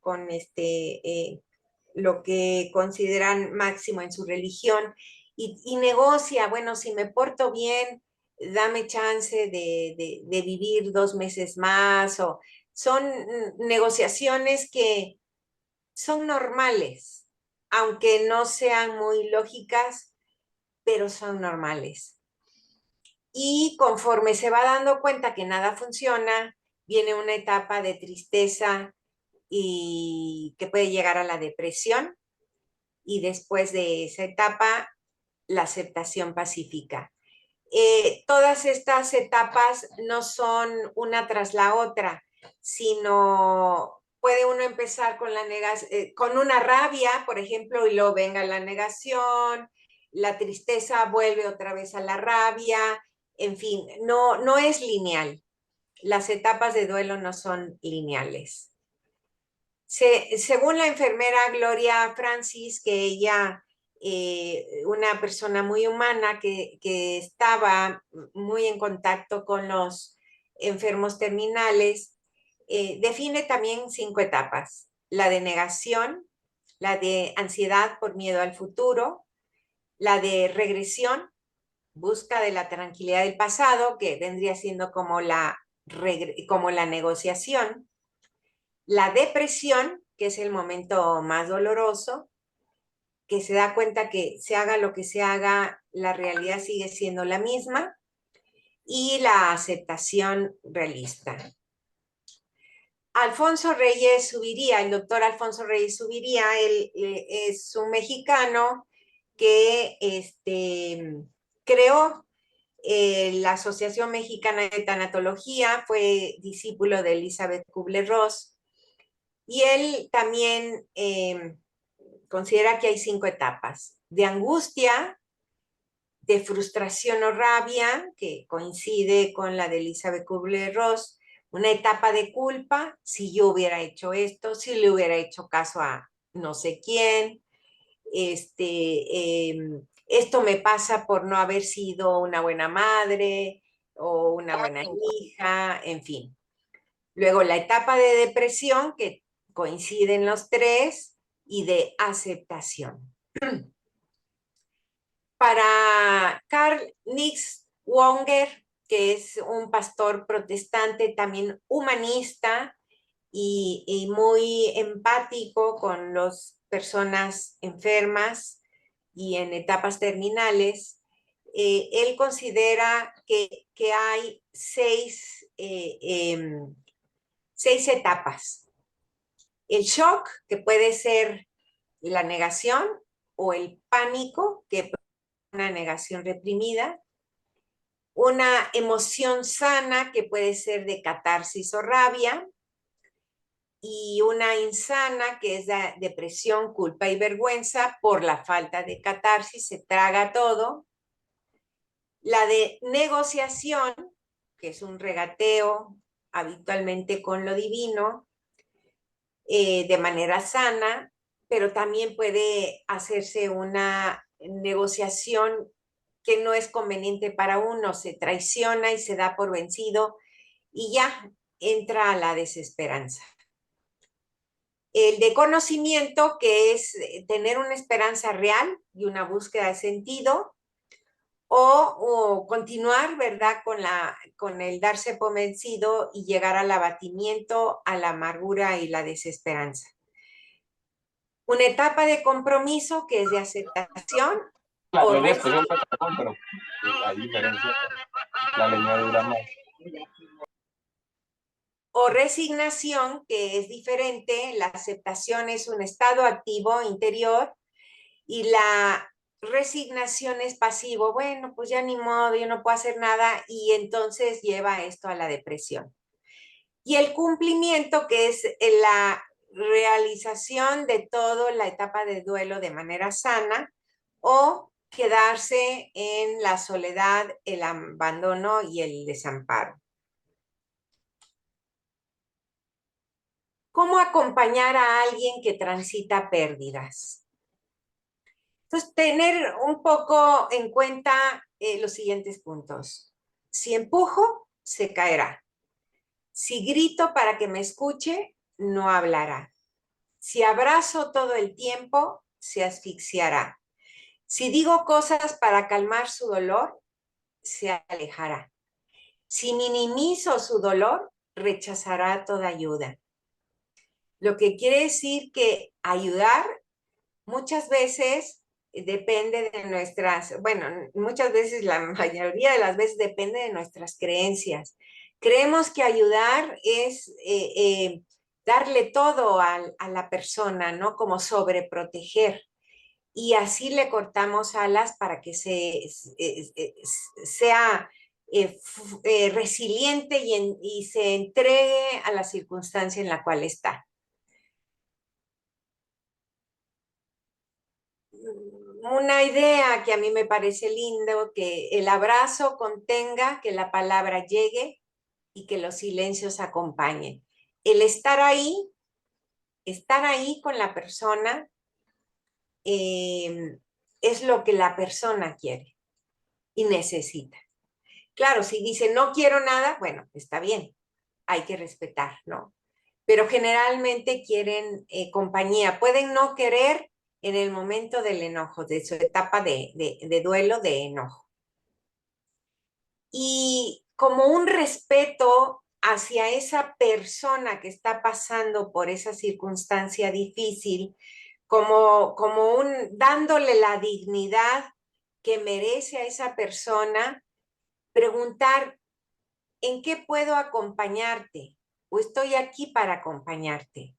lo que consideran máximo en su religión, y negocia, bueno, si me porto bien, dame chance de vivir 2 meses más, o son negociaciones que son normales, aunque no sean muy lógicas, pero son normales. Y conforme se va dando cuenta que nada funciona, viene una etapa de tristeza y que puede llegar a la depresión, y después de esa etapa, la aceptación pacífica. Todas estas etapas no son una tras la otra, sino puede uno empezar con con una rabia, por ejemplo, y luego venga la negación, la tristeza vuelve otra vez a la rabia, en fin, no es lineal. Las etapas de duelo no son lineales. Según la enfermera Gloria Francis, que ella, una persona muy humana que estaba muy en contacto con los enfermos terminales, define también 5 etapas: la de negación, la de ansiedad por miedo al futuro, la de regresión, busca de la tranquilidad del pasado, que vendría siendo como como la negociación, la depresión, que es el momento más doloroso, que se da cuenta que se haga lo que se haga, la realidad sigue siendo la misma, y la aceptación realista. Alfonso Reyes Subiría, el doctor Alfonso Reyes Subiría, él es un mexicano que creó la Asociación Mexicana de Tanatología, fue discípulo de Elizabeth Kubler-Ross, y él también considera que hay 5 etapas: de angustia, de frustración o rabia, que coincide con la de Elizabeth Kubler-Ross, una etapa de culpa, si yo hubiera hecho esto, si le hubiera hecho caso a no sé quién, esto me pasa por no haber sido una buena madre o una buena hija, en fin. Luego la etapa de depresión, que coinciden los 3, y de aceptación. Para Carl Nix Wonger, que es un pastor protestante, también humanista y muy empático con las personas enfermas y en etapas terminales, él considera que hay 6 etapas. El shock, que puede ser la negación, o el pánico, que puede ser una negación reprimida. Una emoción sana, que puede ser de catarsis o rabia. Y una insana, que es la depresión, culpa y vergüenza por la falta de catarsis, se traga todo. La de negociación, que es un regateo habitualmente con lo divino, de manera sana, pero también puede hacerse una negociación que no es conveniente para uno, se traiciona y se da por vencido y ya entra a la desesperanza. El de conocimiento, que es tener una esperanza real y una búsqueda de sentido, o continuar, ¿verdad?, con el darse por vencido y llegar al abatimiento, a la amargura y la desesperanza. Una etapa de compromiso, que es de aceptación La o teoría española, pero hay diferencia. la leña dura más. O resignación, que es diferente. La aceptación es un estado activo interior y la resignación es pasivo. Bueno, pues ya ni modo, yo no puedo hacer nada, y entonces lleva esto a la depresión. Y el cumplimiento, que es la realización de toda la etapa de duelo de manera sana, o quedarse en la soledad, el abandono y el desamparo. ¿Cómo acompañar a alguien que transita pérdidas? Entonces, tener un poco en cuenta los siguientes puntos. Si empujo, se caerá. Si grito para que me escuche, no hablará. Si abrazo todo el tiempo, se asfixiará. Si digo cosas para calmar su dolor, se alejará. Si minimizo su dolor, rechazará toda ayuda. Lo que quiere decir que ayudar muchas veces depende de nuestras, bueno, muchas veces, la mayoría de las veces depende de nuestras creencias. Creemos que ayudar es darle todo a la persona, ¿no? Como sobreproteger. Y así le cortamos alas para que sea resiliente y se entregue a la circunstancia en la cual está. Una idea que a mí me parece lindo, que el abrazo contenga, que la palabra llegue y que los silencios acompañen. El estar ahí con la persona, es lo que la persona quiere y necesita. Claro, si dice no quiero nada, bueno, está bien, hay que respetar, ¿no? Pero generalmente quieren compañía. Pueden no querer en el momento del enojo, de su etapa de duelo, de enojo. Y como un respeto hacia esa persona que está pasando por esa circunstancia difícil, como dándole la dignidad que merece a esa persona, preguntar, ¿en qué puedo acompañarte? ¿O estoy aquí para acompañarte?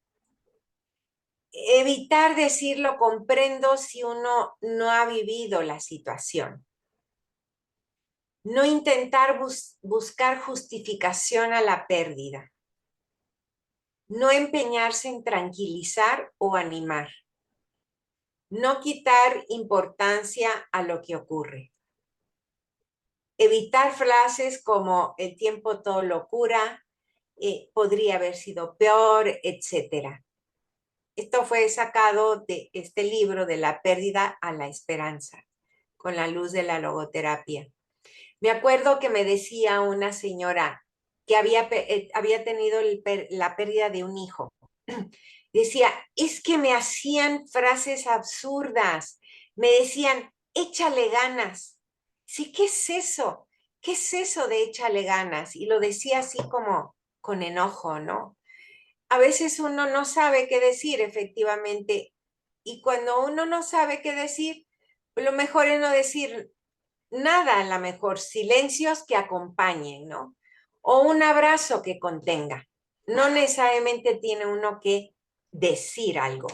Evitar decirlo comprendo si uno no ha vivido la situación. No intentar buscar justificación a la pérdida. No empeñarse en tranquilizar o animar. No quitar importancia a lo que ocurre. Evitar frases como el tiempo todo lo cura, podría haber sido peor, etc. Esto fue sacado de este libro, De la pérdida a la esperanza, con la luz de la logoterapia. Me acuerdo que me decía una señora que había tenido la pérdida de un hijo. Decía, es que me hacían frases absurdas. Me decían, échale ganas. Sí, ¿qué es eso? ¿Qué es eso de échale ganas? Y lo decía así como con enojo, ¿no? A veces uno no sabe qué decir, efectivamente. Y cuando uno no sabe qué decir, lo mejor es no decir nada, a lo mejor silencios que acompañen, ¿no? O un abrazo que contenga. No necesariamente tiene uno que decir algo.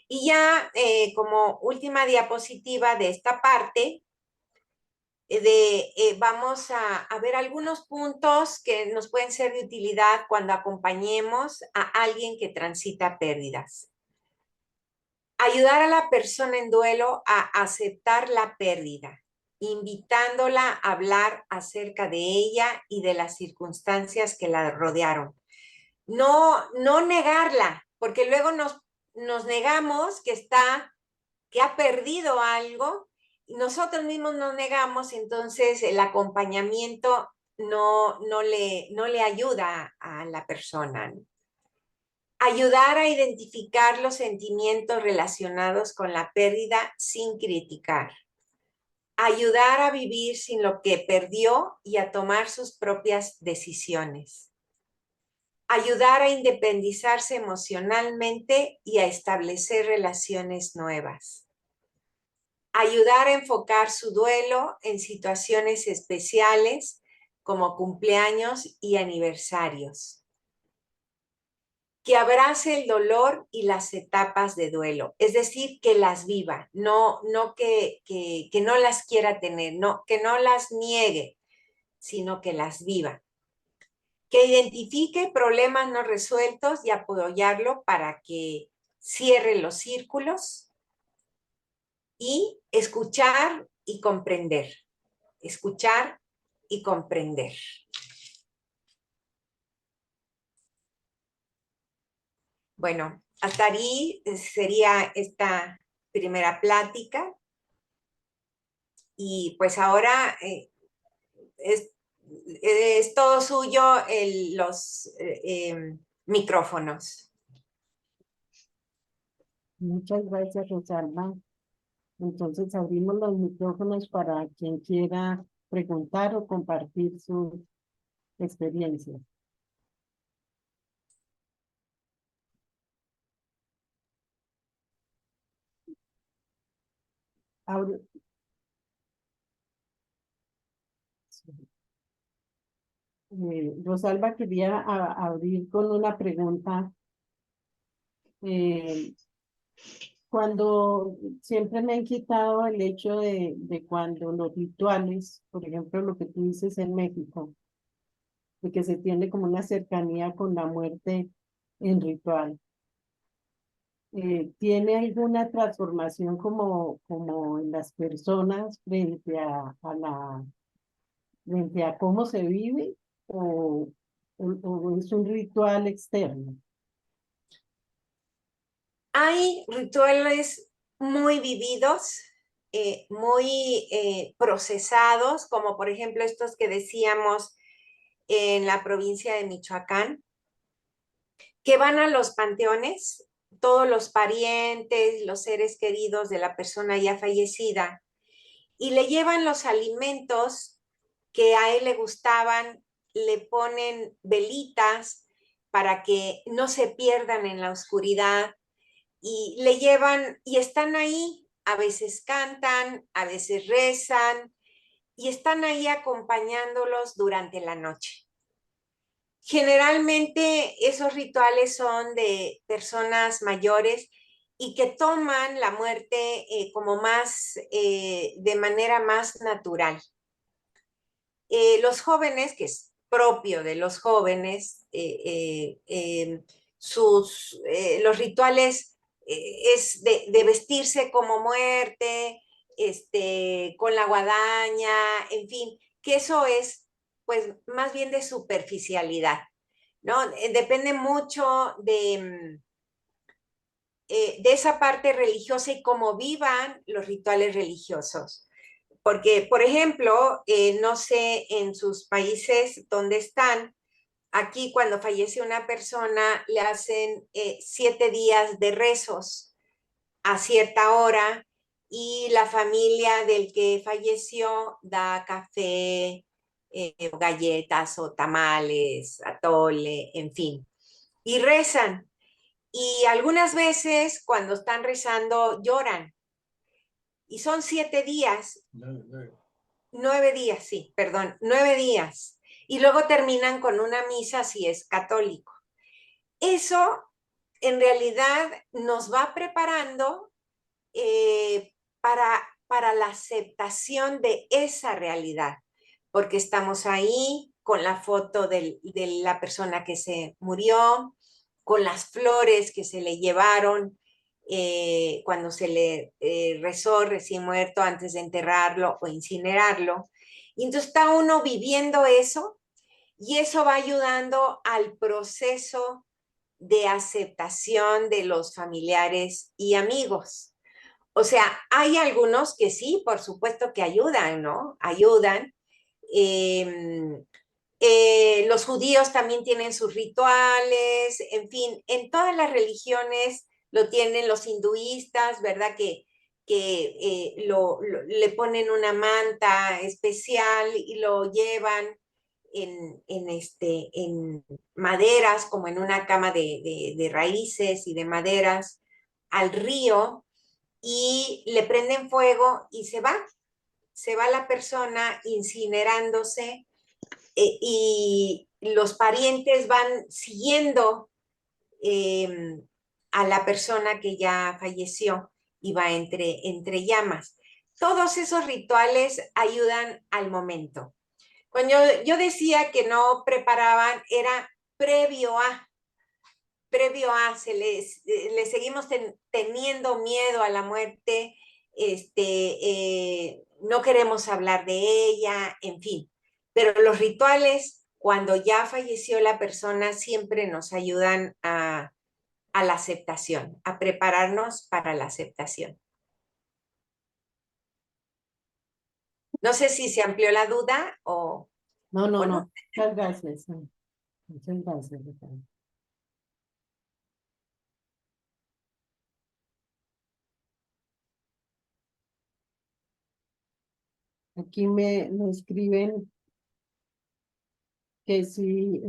Y ya como última diapositiva de esta parte, vamos a ver algunos puntos que nos pueden ser de utilidad cuando acompañemos a alguien que transita pérdidas. Ayudar a la persona en duelo a aceptar la pérdida, invitándola a hablar acerca de ella y de las circunstancias que la rodearon. No negarla, porque luego nos negamos que ha perdido algo, y nosotros mismos nos negamos, entonces el acompañamiento no le ayuda a la persona. Ayudar a identificar los sentimientos relacionados con la pérdida sin criticar. Ayudar a vivir sin lo que perdió y a tomar sus propias decisiones. Ayudar a independizarse emocionalmente y a establecer relaciones nuevas. ayudar a enfocar su duelo en situaciones especiales como cumpleaños y aniversarios. Que abrace el dolor y las etapas de duelo, es decir, que las viva, no que no las quiera tener, no, que no las niegue, sino que las viva. Que identifique problemas no resueltos y apoyarlo para que cierre los círculos y escuchar y comprender. Escuchar y comprender. Bueno, hasta ahí sería esta primera plática. Y pues ahora es todo suyo los micrófonos. Muchas gracias, Rosalba. Entonces abrimos los micrófonos para quien quiera preguntar o compartir su experiencia. Ahora, Rosalba quería abrir con una pregunta. Cuando siempre me han quitado el hecho de cuando los rituales, por ejemplo, lo que tú dices en México, de que se tiene como una cercanía con la muerte en ritual. ¿Tiene alguna transformación como en las personas frente a cómo se vive o es un ritual externo? Hay rituales muy vividos, muy procesados, como por ejemplo estos que decíamos en la provincia de Michoacán, que van a los panteones, todos los parientes, los seres queridos de la persona ya fallecida, y le llevan los alimentos que a él le gustaban, le ponen velitas para que no se pierdan en la oscuridad, y le llevan y están ahí, a veces cantan, a veces rezan, y están ahí acompañándolos durante la noche. Generalmente esos rituales son de personas mayores y que toman la muerte como más, de manera más natural. Los jóvenes, que es propio de los jóvenes, los rituales es de vestirse como muerte, con la guadaña, en fin, que eso es pues más bien de superficialidad, ¿no? Depende mucho de esa parte religiosa y cómo vivan los rituales religiosos. Porque, por ejemplo, no sé en sus países dónde están, aquí cuando fallece una persona le hacen 7 días de rezos a cierta hora y la familia del que falleció da café, galletas o tamales, atole, en fin, y rezan. Y algunas veces cuando están rezando lloran. Y son 7 días. 9 días, sí, perdón, 9 días. Y luego terminan con una misa si es católico. Eso en realidad nos va preparando para la aceptación de esa realidad, porque estamos ahí con la foto de la persona que se murió, con las flores que se le llevaron cuando se le rezó recién muerto antes de enterrarlo o incinerarlo. Y entonces está uno viviendo eso y eso va ayudando al proceso de aceptación de los familiares y amigos. O sea, hay algunos que sí, por supuesto que ayudan, ¿no? Ayudan. Los judíos también tienen sus rituales, en fin, en todas las religiones lo tienen los hinduistas, ¿verdad? Que le ponen una manta especial y lo llevan en maderas, como en una cama de raíces y de maderas, al río, y le prenden fuego y se va la persona incinerándose, y los parientes van siguiendo a la persona que ya falleció y va entre llamas. Todos esos rituales ayudan al momento. Cuando yo decía que no preparaban, era previo a, le seguimos teniendo miedo a la muerte, no queremos hablar de ella, en fin. Pero los rituales, cuando ya falleció la persona, siempre nos ayudan a la aceptación, a prepararnos para la aceptación. No sé si se amplió la duda o No, no, o no. no. Muchas gracias. Muchas gracias, Ricardo. Aquí me escriben que si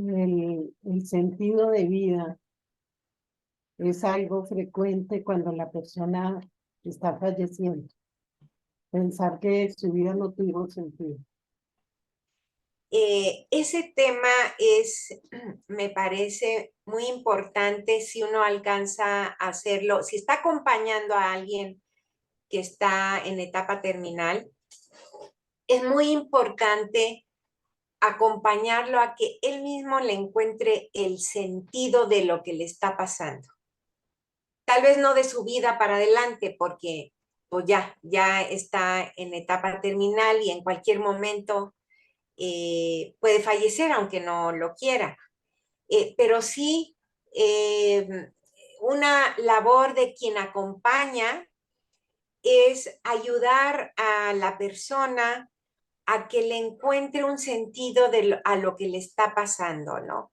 el sentido de vida es algo frecuente cuando la persona está falleciendo. Pensar que su vida no tuvo sentido. Ese tema me parece muy importante si uno alcanza a hacerlo, si está acompañando a alguien que está en etapa terminal, es muy importante acompañarlo a que él mismo le encuentre el sentido de lo que le está pasando. Tal vez no de su vida para adelante, porque pues ya está en etapa terminal y en cualquier momento puede fallecer aunque no lo quiera. Pero sí, una labor de quien acompaña es ayudar a la persona a que le encuentre un sentido a lo que le está pasando, ¿no?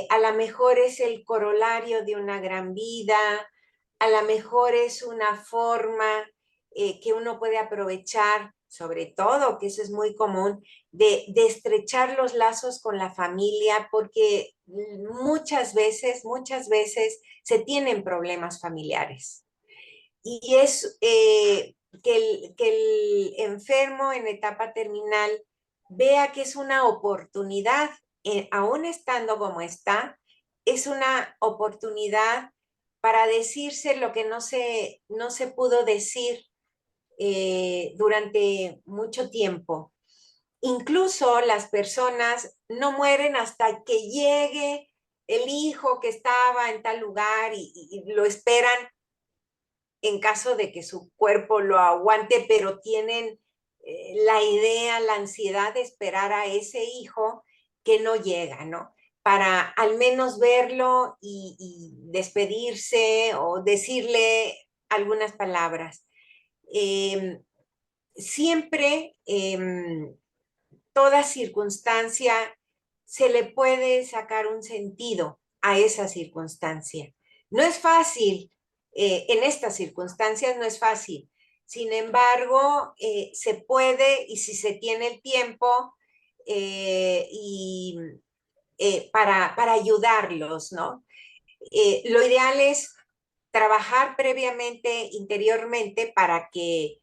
A lo mejor es el corolario de una gran vida, a lo mejor es una forma que uno puede aprovechar, sobre todo, que eso es muy común, de estrechar los lazos con la familia, porque muchas veces se tienen problemas familiares. Y es que el enfermo en etapa terminal vea que es una oportunidad, aún estando como está, es una oportunidad para decirse lo que no se pudo decir durante mucho tiempo. Incluso las personas no mueren hasta que llegue el hijo que estaba en tal lugar y lo esperan en caso de que su cuerpo lo aguante, pero tienen la idea, la ansiedad de esperar a ese hijo que no llega, ¿no? Para al menos verlo y despedirse o decirle algunas palabras. Siempre, toda circunstancia, se le puede sacar un sentido a esa circunstancia. No es fácil, en estas circunstancias no es fácil. Sin embargo, se puede, y si se tiene el tiempo, y para ayudarlos, ¿no? Lo ideal es trabajar previamente, interiormente, para que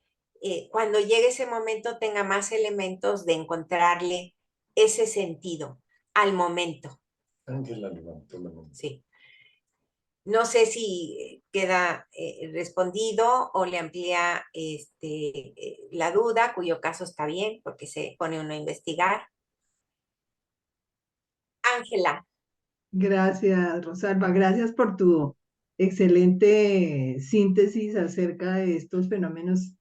cuando llegue ese momento tenga más elementos de encontrarle ese sentido al momento. Ángela levantó la mano. Sí. No sé si queda respondido o le amplía la duda, cuyo caso está bien, porque se pone uno a investigar. Ángela. Gracias, Rosalba. Gracias por tu excelente síntesis acerca de estos fenómenos,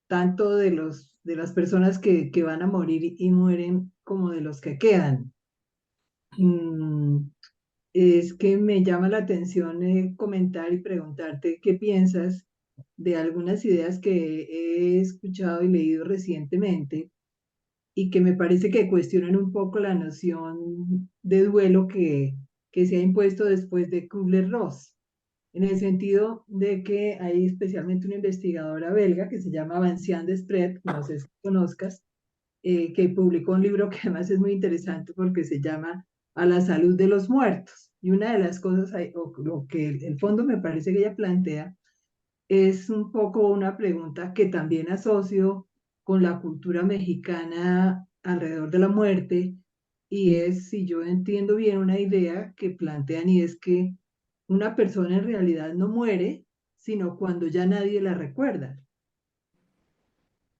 tanto de las personas que van a morir y mueren, como de los que quedan. Es que me llama la atención comentar y preguntarte qué piensas de algunas ideas que he escuchado y leído recientemente y que me parece que cuestionan un poco la noción de duelo que se ha impuesto después de Kubler-Ross, en el sentido de que hay especialmente una investigadora belga que se llama Vinciane Desprez, no sé si conozcas, que publicó un libro que además es muy interesante porque se llama A la salud de los muertos. Y una de las cosas, o lo que el fondo me parece que ella plantea, es un poco una pregunta que también asocio con la cultura mexicana alrededor de la muerte, y es, si yo entiendo bien, una idea que plantean, y es que una persona en realidad no muere, sino cuando ya nadie la recuerda.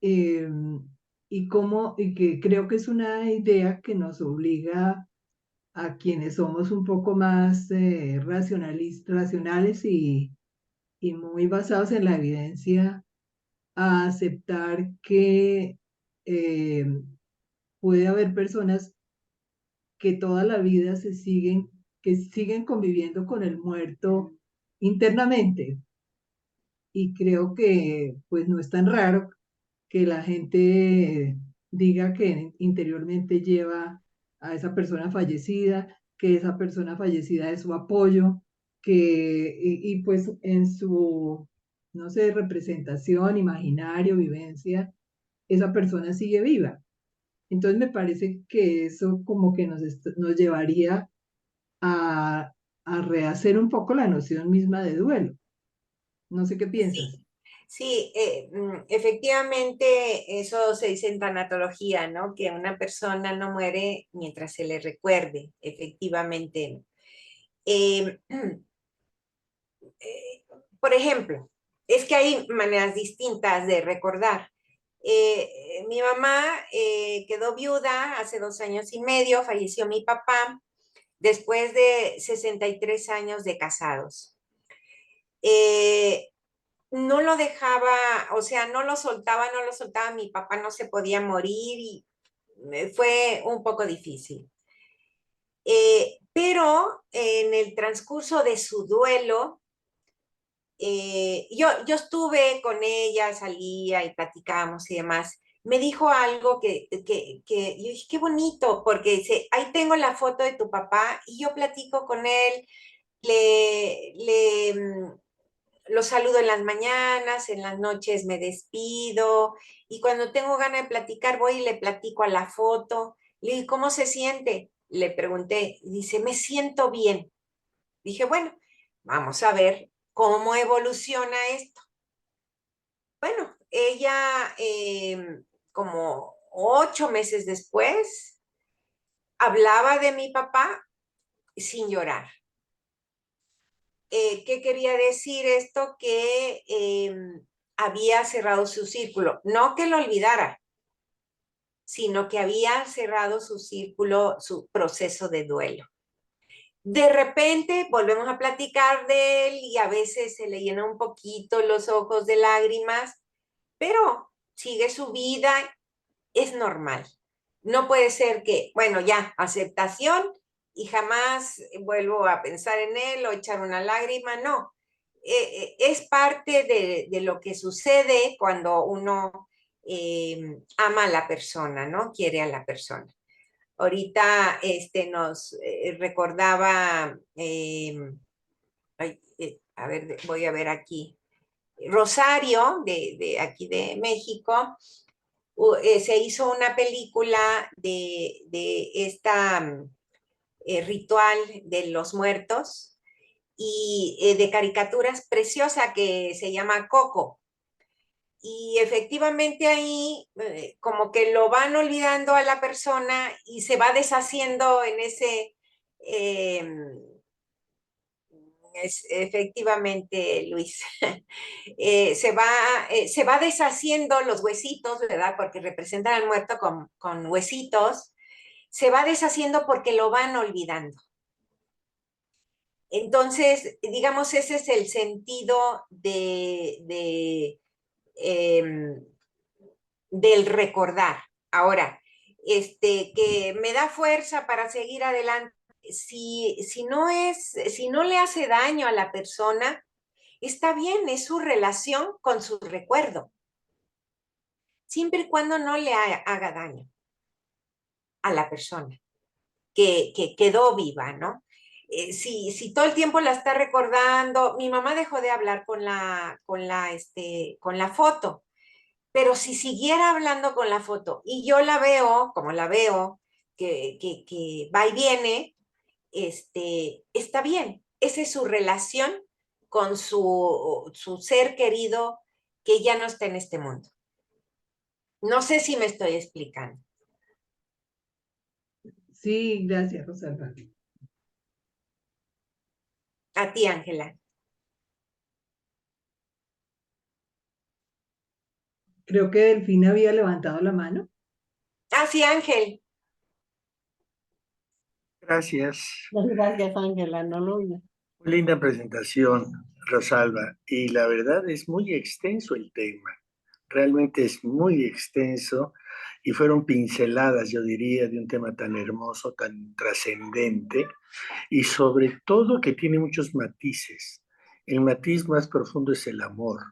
Eh, y que creo que es una idea que nos obliga a quienes somos un poco más racionales y muy basados en la evidencia, a aceptar que eh, puede haber personas que toda la vida que siguen conviviendo con el muerto internamente. Y creo que pues no es tan raro que la gente diga que interiormente lleva a esa persona fallecida, que esa persona fallecida es su apoyo, y pues en su, no sé, representación, imaginario, vivencia, esa persona sigue viva. Entonces me parece que eso como que nos llevaría a, a rehacer un poco la noción misma de duelo. No sé qué piensas. Sí, sí, efectivamente eso se dice en tanatología, ¿no? Que una persona no muere mientras se le recuerde, efectivamente. Eh, eh, por ejemplo, es que hay maneras distintas de recordar. Mi mamá quedó viuda hace 2 años y medio, falleció mi papá después de 63 años de casados. Eh, no lo dejaba, o sea, no lo soltaba, mi papá no se podía morir y fue un poco difícil. Pero en el transcurso de su duelo, yo estuve con ella, salía y platicábamos y demás. Me dijo algo que yo dije, qué bonito, porque dice, ahí tengo la foto de tu papá y yo platico con él, lo saludo en las mañanas, en las noches me despido y cuando tengo ganas de platicar voy y le platico a la foto. Le digo, ¿cómo se siente? Le pregunté, y dice, me siento bien. Dije, bueno, vamos a ver cómo evoluciona esto. Bueno, ella, como 8 meses después, hablaba de mi papá sin llorar. ¿Qué quería decir esto? Que había cerrado su círculo. No que lo olvidara, sino que había cerrado su círculo, su proceso de duelo. De repente volvemos a platicar de él y a veces se le llena un poquito los ojos de lágrimas, pero sigue su vida, es normal. No puede ser que, bueno, ya, aceptación y jamás vuelvo a pensar en él o echar una lágrima, no. Es parte de lo que sucede cuando uno ama a la persona, ¿no? Quiere a la persona. Ahorita nos recordaba, a ver, voy a ver aquí, Rosario, de aquí de México, se hizo una película de esta ritual de los muertos y de caricaturas preciosa que se llama Coco. Y efectivamente ahí como que lo van olvidando a la persona y se va deshaciendo en ese... efectivamente, Luis, se va deshaciendo los huesitos, ¿verdad? Porque representan al muerto con huesitos, se va deshaciendo porque lo van olvidando. Entonces, digamos, ese es el sentido del recordar. Ahora, que me da fuerza para seguir adelante. Si no le hace daño a la persona, está bien, es su relación con su recuerdo, siempre y cuando no le haga daño a la persona que quedó viva, ¿no? Si todo el tiempo la está recordando, mi mamá dejó de hablar con la foto, pero si siguiera hablando con la foto y yo la veo, como la veo, que va y viene, está bien. Esa es su relación con su ser querido que ya no está en este mundo. No sé si me estoy explicando. Sí, gracias, Rosalba. A ti, Ángela. Creo que Delfina había levantado la mano. Ah, sí, Ángel. Gracias. Gracias, Ángela, no lo oí. Muy linda presentación, Rosalba. Y la verdad es muy extenso el tema. Realmente es muy extenso y fueron pinceladas, yo diría, de un tema tan hermoso, tan trascendente y sobre todo que tiene muchos matices. El matiz más profundo es el amor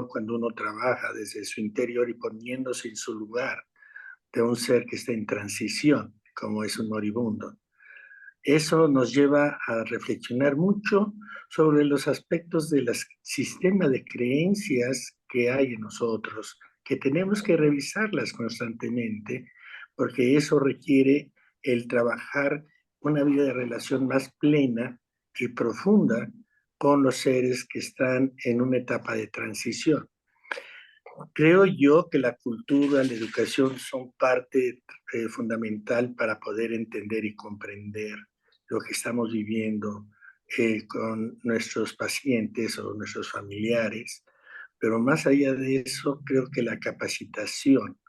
cuando uno trabaja desde su interior y poniéndose en su lugar de un ser que está en transición, como es un moribundo. Eso nos lleva a reflexionar mucho sobre los aspectos del sistema de creencias que hay en nosotros, que tenemos que revisarlas constantemente, porque eso requiere el trabajar una vida de relación más plena y profunda con los seres que están en una etapa de transición. Creo yo que la cultura, la educación son parte fundamental para poder entender y comprender lo que estamos viviendo con nuestros pacientes o nuestros familiares. Pero más allá de eso, creo que la capacitación,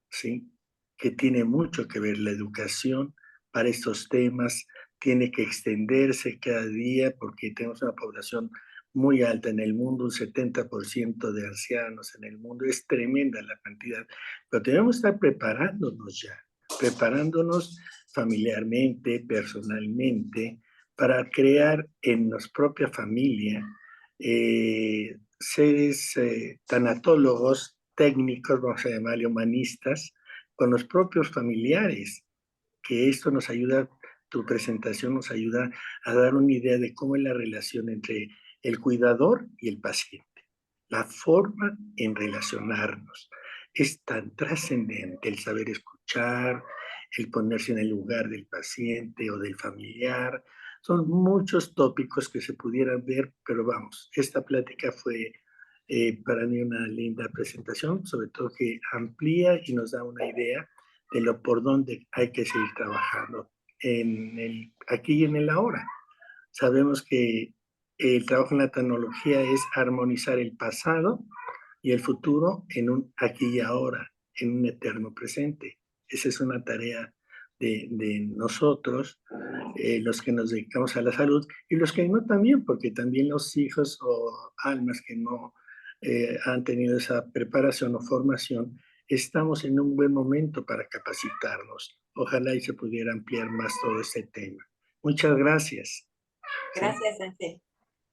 ¿sí? Que tiene mucho que ver la educación para estos temas, tiene que extenderse cada día porque tenemos una población muy alta en el mundo, un 70% de ancianos en el mundo, es tremenda la cantidad, pero tenemos que estar preparándonos ya, preparándonos familiarmente, personalmente, para crear en nuestra propia familia seres tanatólogos, técnicos, vamos a llamarle humanistas, con los propios familiares, que esto nos ayuda, tu presentación nos ayuda a dar una idea de cómo es la relación entre el cuidador y el paciente, la forma en relacionarnos. Es tan trascendente el saber escuchar, el ponerse en el lugar del paciente o del familiar. Son muchos tópicos que se pudieran ver, pero vamos, esta plática fue para mí una linda presentación, sobre todo que amplía y nos da una idea de lo por donde hay que seguir trabajando aquí y en el ahora. Sabemos que el trabajo en la tecnología es armonizar el pasado y el futuro en un aquí y ahora, en un eterno presente. Esa es una tarea de nosotros, los que nos dedicamos a la salud y los que no también, porque también los hijos o almas que no han tenido esa preparación o formación, estamos en un buen momento para capacitarnos. Ojalá y se pudiera ampliar más todo este tema. Muchas gracias. Gracias, Ángel.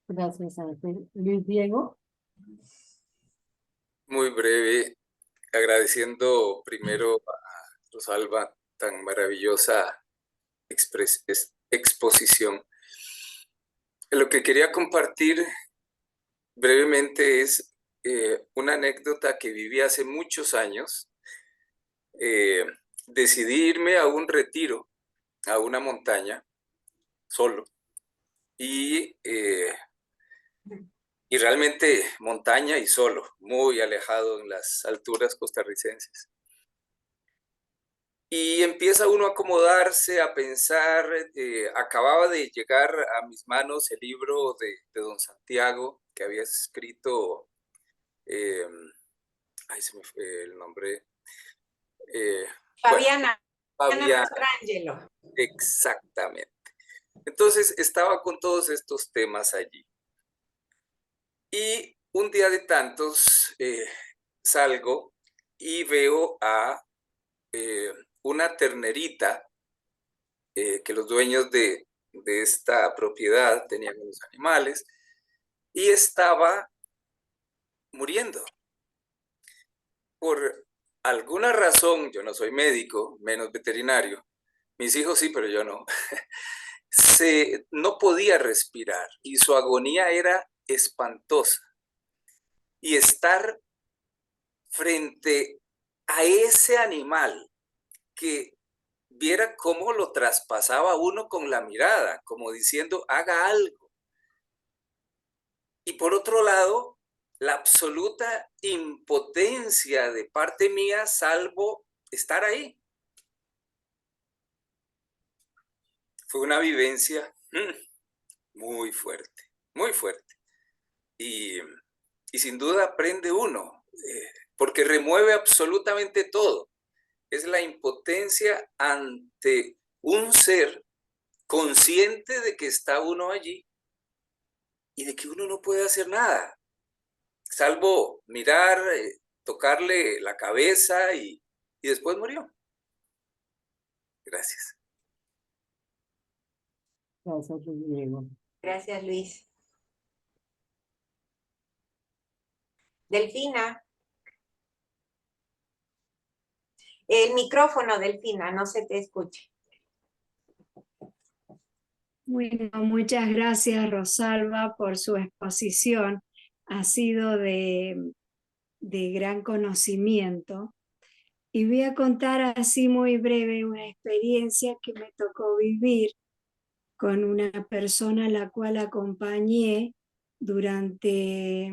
Gracias, Ángel. Luis Diego. Muy breve, agradeciendo primero a Rosalba tan maravillosa exposición. Lo que quería compartir brevemente es una anécdota que viví hace muchos años. Decidí irme a un retiro, a una montaña, solo. Y realmente montaña y solo, muy alejado en las alturas costarricenses. Y empieza uno a acomodarse, a pensar. Acababa de llegar a mis manos el libro de don Santiago, que había escrito, se me fue el nombre. Fabiana. Fabiana, Mastrangelo. exactamente. Entonces estaba con todos estos temas allí. Y un día de tantos salgo y veo a una ternerita que los dueños de esta propiedad tenían unos animales y estaba muriendo. Por alguna razón, yo no soy médico, menos veterinario, mis hijos sí, pero yo no, no podía respirar y su agonía era espantosa. Y estar frente a ese animal que viera cómo lo traspasaba uno con la mirada, como diciendo, haga algo. Y por otro lado, la absoluta impotencia de parte mía, salvo estar ahí. Fue una vivencia muy fuerte, muy fuerte. Y sin duda aprende uno, porque remueve absolutamente todo. Es la impotencia ante un ser consciente de que está uno allí y de que uno no puede hacer nada, salvo mirar, tocarle la cabeza y después murió. Gracias. Gracias, Diego. Gracias, Luis. Delfina. El micrófono, Delfina, no se te escucha. Bueno, muchas gracias, Rosalba, por su exposición. Ha sido de gran conocimiento. Y voy a contar así muy breve una experiencia que me tocó vivir con una persona a la cual acompañé durante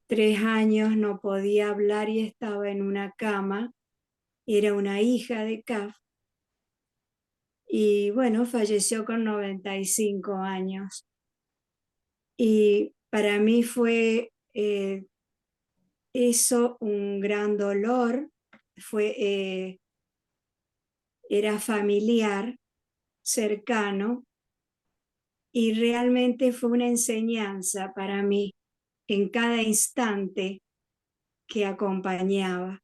3 años. No podía hablar y estaba en una cama. Era una hija de CAF. Y bueno, falleció con 95 años. Y para mí fue eso un gran dolor. Era familiar, cercano, y realmente fue una enseñanza para mí en cada instante que acompañaba.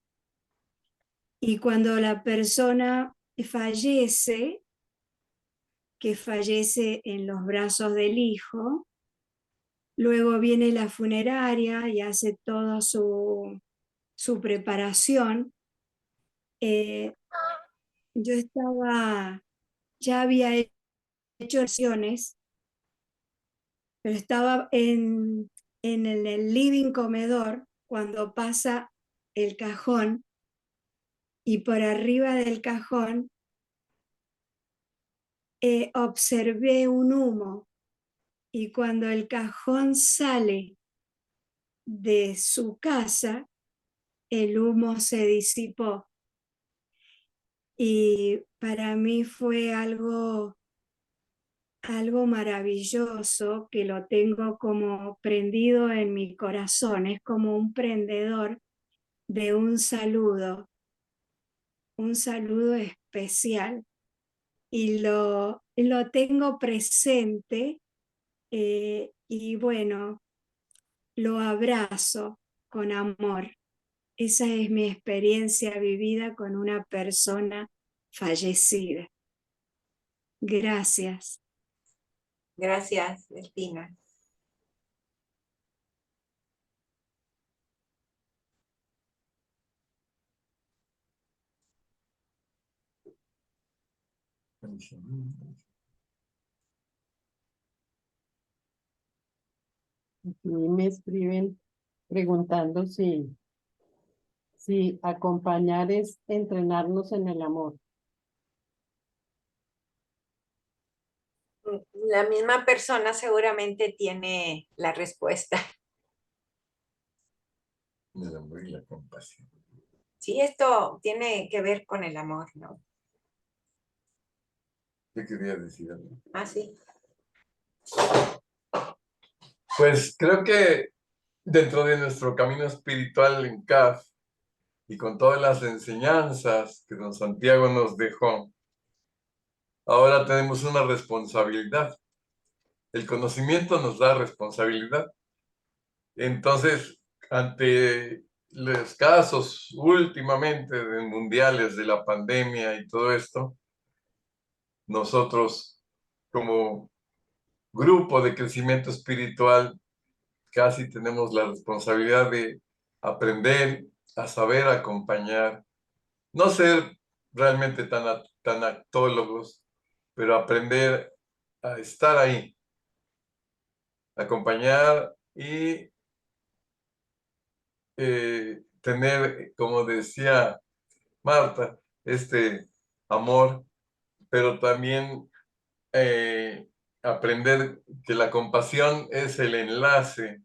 Y cuando la persona fallece, que fallece en los brazos del hijo, luego viene la funeraria y hace toda su preparación. Yo ya había hecho oraciones, pero estaba en el living comedor cuando pasa el cajón, y por arriba del cajón observé un humo, y cuando el cajón sale de su casa, el humo se disipó. Y para mí fue algo maravilloso, que lo tengo como prendido en mi corazón. Es como un prendedor de un saludo especial. Y lo tengo presente, y bueno, lo abrazo con amor. Esa es mi experiencia vivida con una persona fallecida. Gracias. Gracias, Delfina. Y me escriben preguntando si acompañar es entrenarnos en el amor. La misma persona seguramente tiene la respuesta. El amor y la compasión. Sí, esto tiene que ver con el amor, ¿no? ¿Qué quería decir? Ah, sí. Pues creo que dentro de nuestro camino espiritual en CAF y con todas las enseñanzas que don Santiago nos dejó, ahora tenemos una responsabilidad. El conocimiento nos da responsabilidad. Entonces, ante los casos últimamente de mundiales de la pandemia y todo esto, nosotros como grupo de crecimiento espiritual casi tenemos la responsabilidad de aprender a saber acompañar, no ser realmente tan actólogos, pero aprender a estar ahí, acompañar y tener, como decía Marta, este amor, pero también aprender que la compasión es el enlace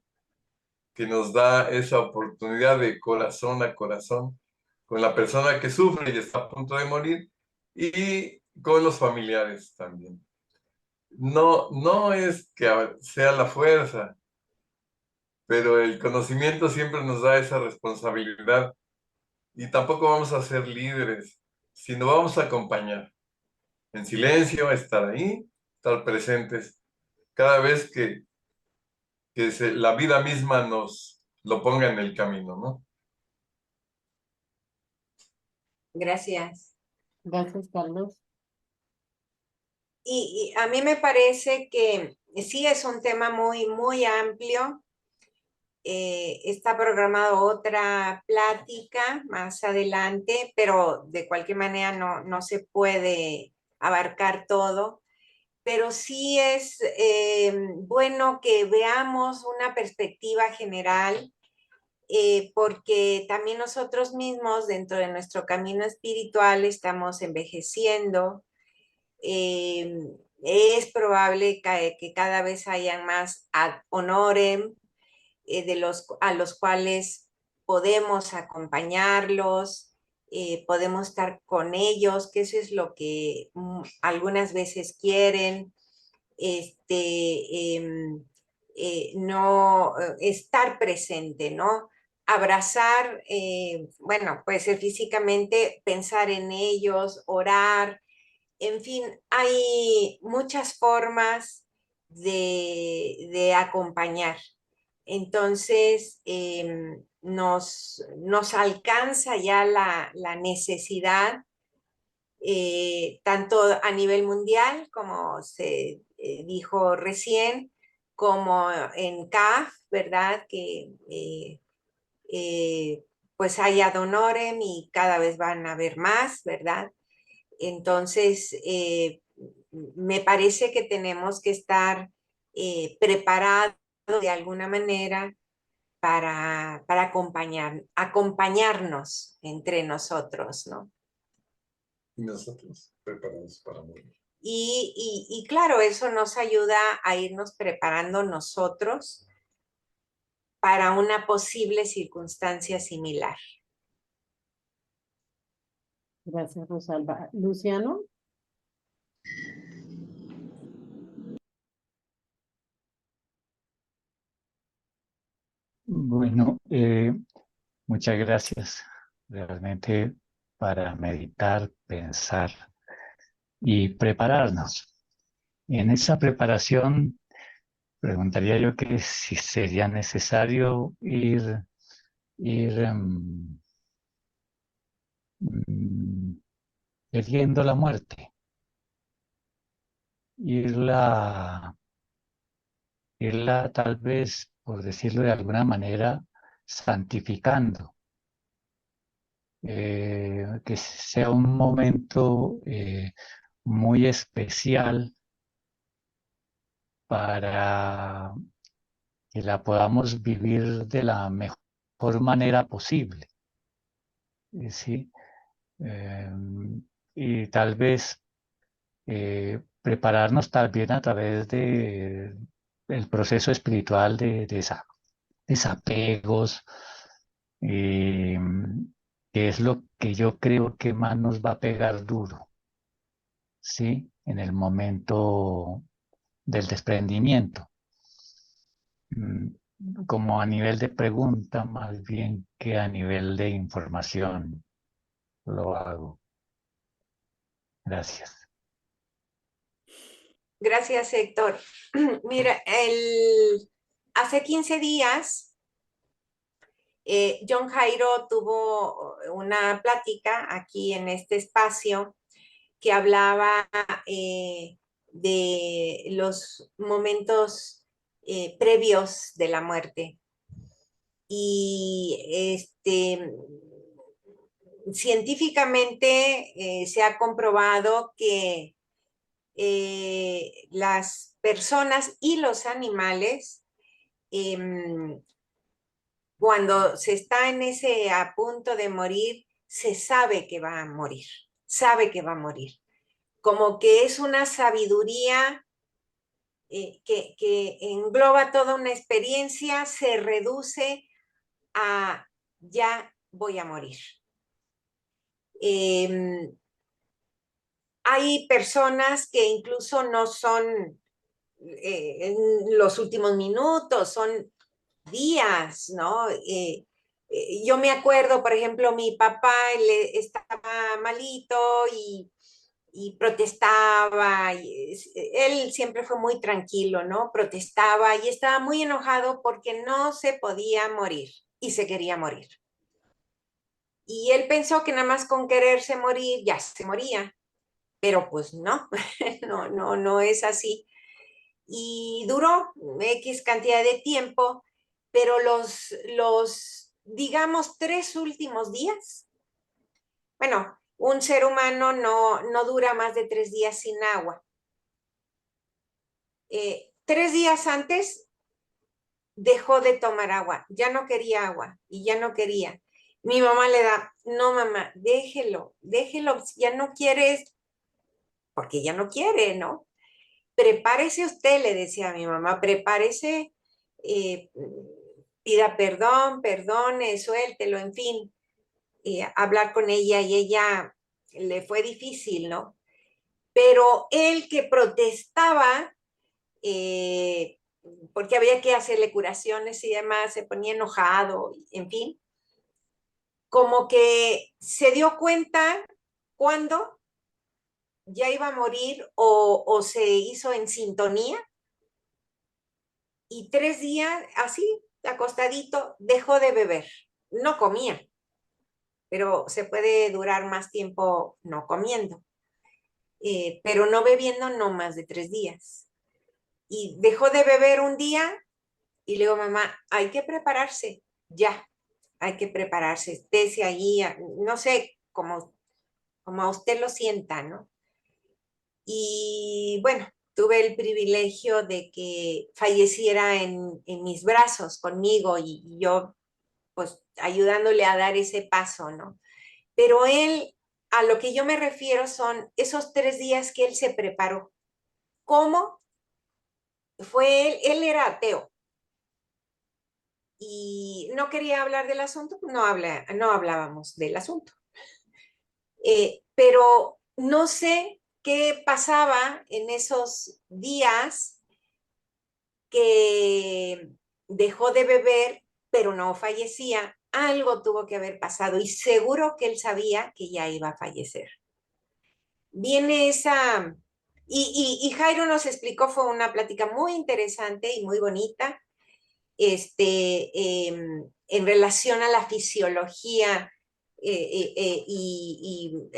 que nos da esa oportunidad de corazón a corazón con la persona que sufre y está a punto de morir y con los familiares también. No es que sea la fuerza, pero el conocimiento siempre nos da esa responsabilidad y tampoco vamos a ser líderes, sino vamos a acompañar. En silencio, estar ahí, estar presentes cada vez que la vida misma nos lo ponga en el camino, ¿no? Gracias. Gracias, Carlos. Y a mí me parece que sí es un tema muy, muy amplio. Está programado otra plática más adelante, pero de cualquier manera no se puede abarcar todo. Pero sí es bueno que veamos una perspectiva general, porque también nosotros mismos dentro de nuestro camino espiritual estamos envejeciendo. Es probable que cada vez hayan más ad honorem, a los cuales podemos acompañarlos, podemos estar con ellos, que eso es lo que algunas veces quieren, no estar presente, ¿no? Abrazar, bueno, puede ser físicamente, pensar en ellos, orar, en fin, hay muchas formas de acompañar. Entonces, nos alcanza ya la necesidad, tanto a nivel mundial, como se dijo recién, como en CAF, ¿verdad? Que pues hay ad honorem y cada vez van a haber más, ¿verdad? Entonces, me parece que tenemos que estar preparados de alguna manera para acompañarnos entre nosotros, ¿no? Y nosotros preparados para morir. Y claro, eso nos ayuda a irnos preparando nosotros para una posible circunstancia similar. Gracias, Rosalba. Luciano. Bueno, muchas gracias. Realmente para meditar, pensar y prepararnos. En esa preparación, preguntaría yo que si sería necesario ir queriendo la muerte, irla tal vez, por decirlo de alguna manera, santificando. Que sea un momento muy especial para que la podamos vivir de la mejor manera posible. ¿Sí? Y tal vez prepararnos también a través del proceso espiritual de desapegos, que es lo que yo creo que más nos va a pegar duro, ¿sí? En el momento del desprendimiento. Como a nivel de pregunta más bien que a nivel de información lo hago. Gracias. Gracias, Héctor. Mira, hace 15 días, John Jairo tuvo una plática aquí en este espacio que hablaba de los momentos previos de la muerte. Y científicamente se ha comprobado que las personas y los animales, cuando se está en ese a punto de morir, se sabe que va a morir, sabe que va a morir. Como que es una sabiduría que engloba toda una experiencia, se reduce a ya voy a morir. Hay personas que incluso no son en los últimos minutos, son días, ¿no? Yo me acuerdo, por ejemplo, mi papá estaba malito y protestaba. Él siempre fue muy tranquilo, ¿no? Protestaba y estaba muy enojado porque no se podía morir y se quería morir. Y él pensó que nada más con quererse morir ya se moría, pero pues no, no es así. Y duró X cantidad de tiempo, pero digamos, 3 últimos días, bueno, un ser humano no dura más de 3 días sin agua. 3 días antes dejó de tomar agua, ya no quería agua y ya no quería. Mi mamá le da, no mamá, déjelo, ya no quieres, porque ya no quiere, ¿no? Prepárese usted, le decía a mi mamá, prepárese, pida perdón, perdone, suéltelo, en fin, hablar con ella y ella le fue difícil, ¿no? Pero él que protestaba, porque había que hacerle curaciones y demás, se ponía enojado, en fin, como que se dio cuenta cuando ya iba a morir o se hizo en sintonía y 3 días así, acostadito, dejó de beber. No comía, pero se puede durar más tiempo no comiendo, pero no bebiendo no más de 3 días. Y dejó de beber un día y le digo, mamá, hay que prepararse, ya, hay que prepararse, estése ahí, no sé, como a usted lo sienta, ¿no? Y bueno, tuve el privilegio de que falleciera en mis brazos conmigo y yo pues ayudándole a dar ese paso, ¿no? Pero él, a lo que yo me refiero son esos 3 días que él se preparó. ¿Cómo? Fue él era ateo y no quería hablar del asunto, no hablábamos del asunto. Pero no sé qué pasaba en esos días que dejó de beber, pero no fallecía. Algo tuvo que haber pasado y seguro que él sabía que ya iba a fallecer. Viene esa... Y Jairo nos explicó, fue una plática muy interesante y muy bonita, en relación a la fisiología y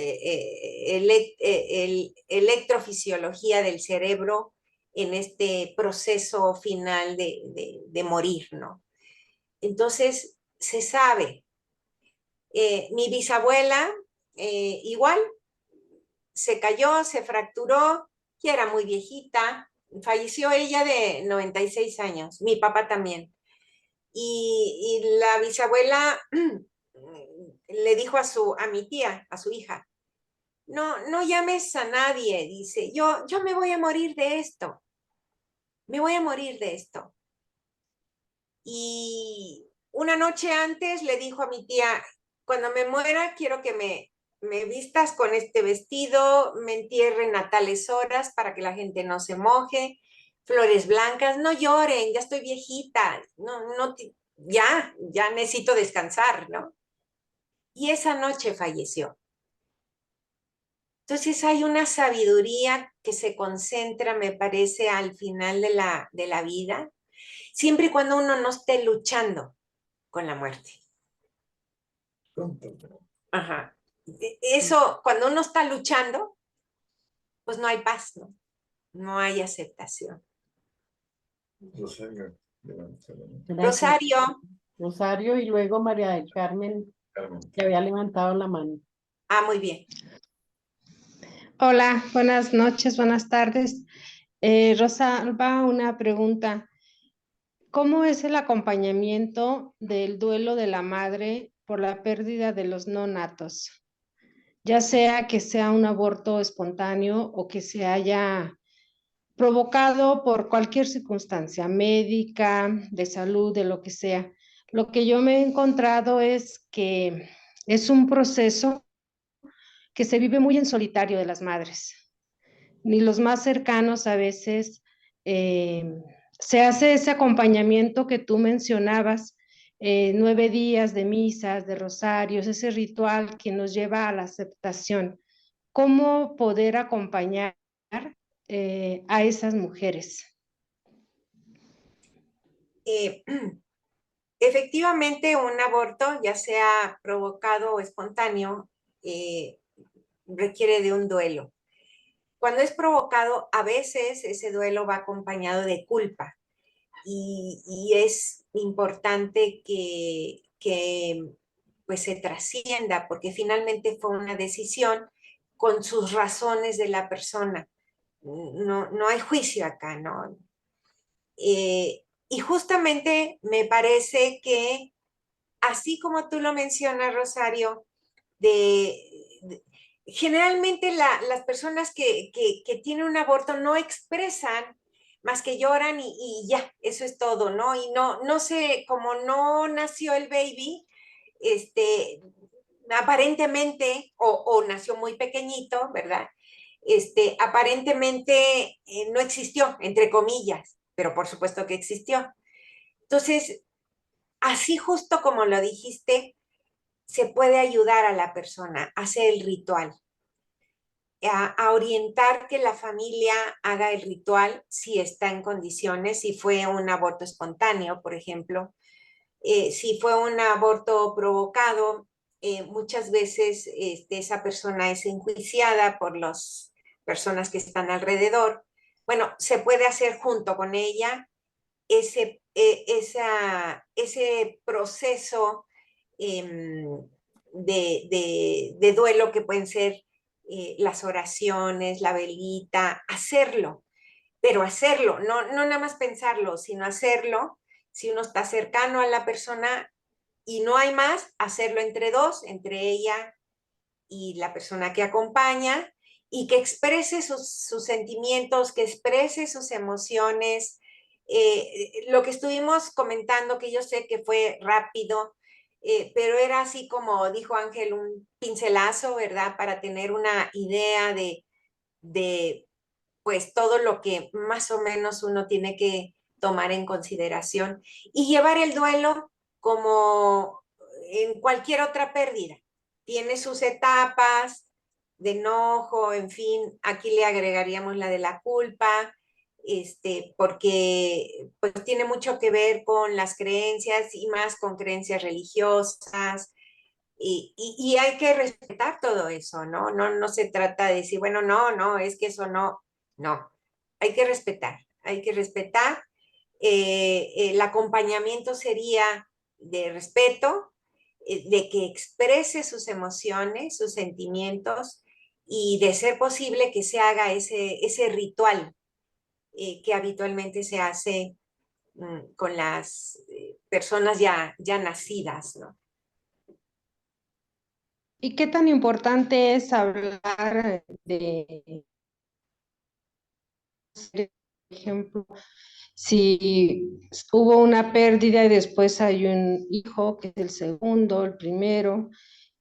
electrofisiología del cerebro en este proceso final de morir, ¿no? Entonces, se sabe. Mi bisabuela, igual, se cayó, se fracturó, ya era muy viejita, falleció ella de 96 años, mi papá también. Y la bisabuela le dijo a mi tía, a su hija, no llames a nadie, dice, yo me voy a morir de esto, me voy a morir de esto. Y una noche antes le dijo a mi tía, cuando me muera quiero que me vistas con este vestido, me entierren a tales horas para que la gente no se moje, flores blancas, no lloren, ya estoy viejita, ya necesito descansar, ¿no? Y esa noche falleció. Entonces hay una sabiduría que se concentra, me parece, al final de la vida, siempre y cuando uno no esté luchando con la muerte. Ajá. Eso, cuando uno está luchando, pues no hay paz, ¿no? No hay aceptación. Rosario. Rosario. Rosario y luego María del Carmen, que había levantado la mano. Ah, muy bien. Hola, buenas noches, buenas tardes. Rosalba, una pregunta. ¿Cómo es el acompañamiento del duelo de la madre por la pérdida de los no natos? Ya sea que sea un aborto espontáneo o que se haya provocado por cualquier circunstancia médica, de salud, de lo que sea. Lo que yo me he encontrado es que es un proceso que se vive muy en solitario de las madres. Ni los más cercanos a veces se hace ese acompañamiento que tú mencionabas, 9 días de misas, de rosarios, ese ritual que nos lleva a la aceptación. ¿Cómo poder acompañar a esas mujeres? Efectivamente, un aborto, ya sea provocado o espontáneo, requiere de un duelo. Cuando es provocado, a veces ese duelo va acompañado de culpa y es importante que pues se trascienda porque finalmente fue una decisión con sus razones de la persona. No hay juicio acá, ¿no? Y justamente me parece que, así como tú lo mencionas, Rosario, generalmente las personas que tienen un aborto no expresan más que lloran y ya, eso es todo, ¿no? Y no sé, como no nació el baby, aparentemente, o nació muy pequeñito, ¿verdad? Aparentemente no existió, entre comillas, pero por supuesto que existió. Entonces, así justo como lo dijiste, se puede ayudar a la persona a hacer el ritual, a orientar que la familia haga el ritual si está en condiciones, si fue un aborto espontáneo, por ejemplo, si fue un aborto provocado, muchas veces esa persona es enjuiciada por las personas que están alrededor. Bueno, se puede hacer junto con ella ese proceso de duelo que pueden ser las oraciones, la velita, hacerlo, pero hacerlo, no nada más pensarlo, sino hacerlo. Si uno está cercano a la persona y no hay más, hacerlo entre dos, entre ella y la persona que acompaña, y que exprese sus sentimientos, que exprese sus emociones. Lo que estuvimos comentando, que yo sé que fue rápido, pero era así como dijo Ángel, un pincelazo, ¿verdad? Para tener una idea de pues todo lo que más o menos uno tiene que tomar en consideración y llevar el duelo como en cualquier otra pérdida. Tiene sus etapas de enojo, en fin, aquí le agregaríamos la de la culpa, porque pues tiene mucho que ver con las creencias y más con creencias religiosas, y hay que respetar todo eso, ¿no? No se trata de decir, bueno, no, es que eso no, hay que respetar. El acompañamiento sería de respeto, de que exprese sus emociones, sus sentimientos y de ser posible que se haga ese ritual que habitualmente se hace con las personas ya nacidas, ¿no? ¿Y qué tan importante es hablar de, por ejemplo, si hubo una pérdida y después hay un hijo, que es el segundo, el primero?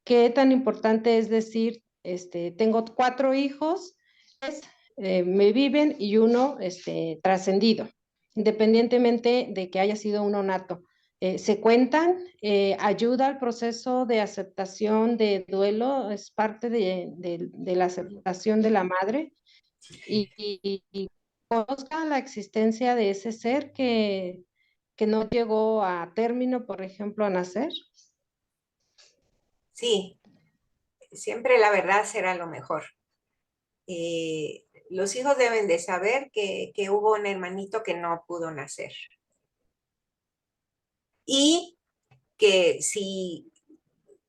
¿Qué tan importante es decir, tengo 4 hijos, me viven y uno trascendido, independientemente de que haya sido uno nato? ¿Se cuentan? ¿Ayuda al proceso de aceptación de duelo? ¿Es parte de la aceptación de la madre? Y conozca la existencia de ese ser que no llegó a término, por ejemplo, a nacer. Sí, siempre la verdad será lo mejor. Los hijos deben de saber que hubo un hermanito que no pudo nacer. Y que si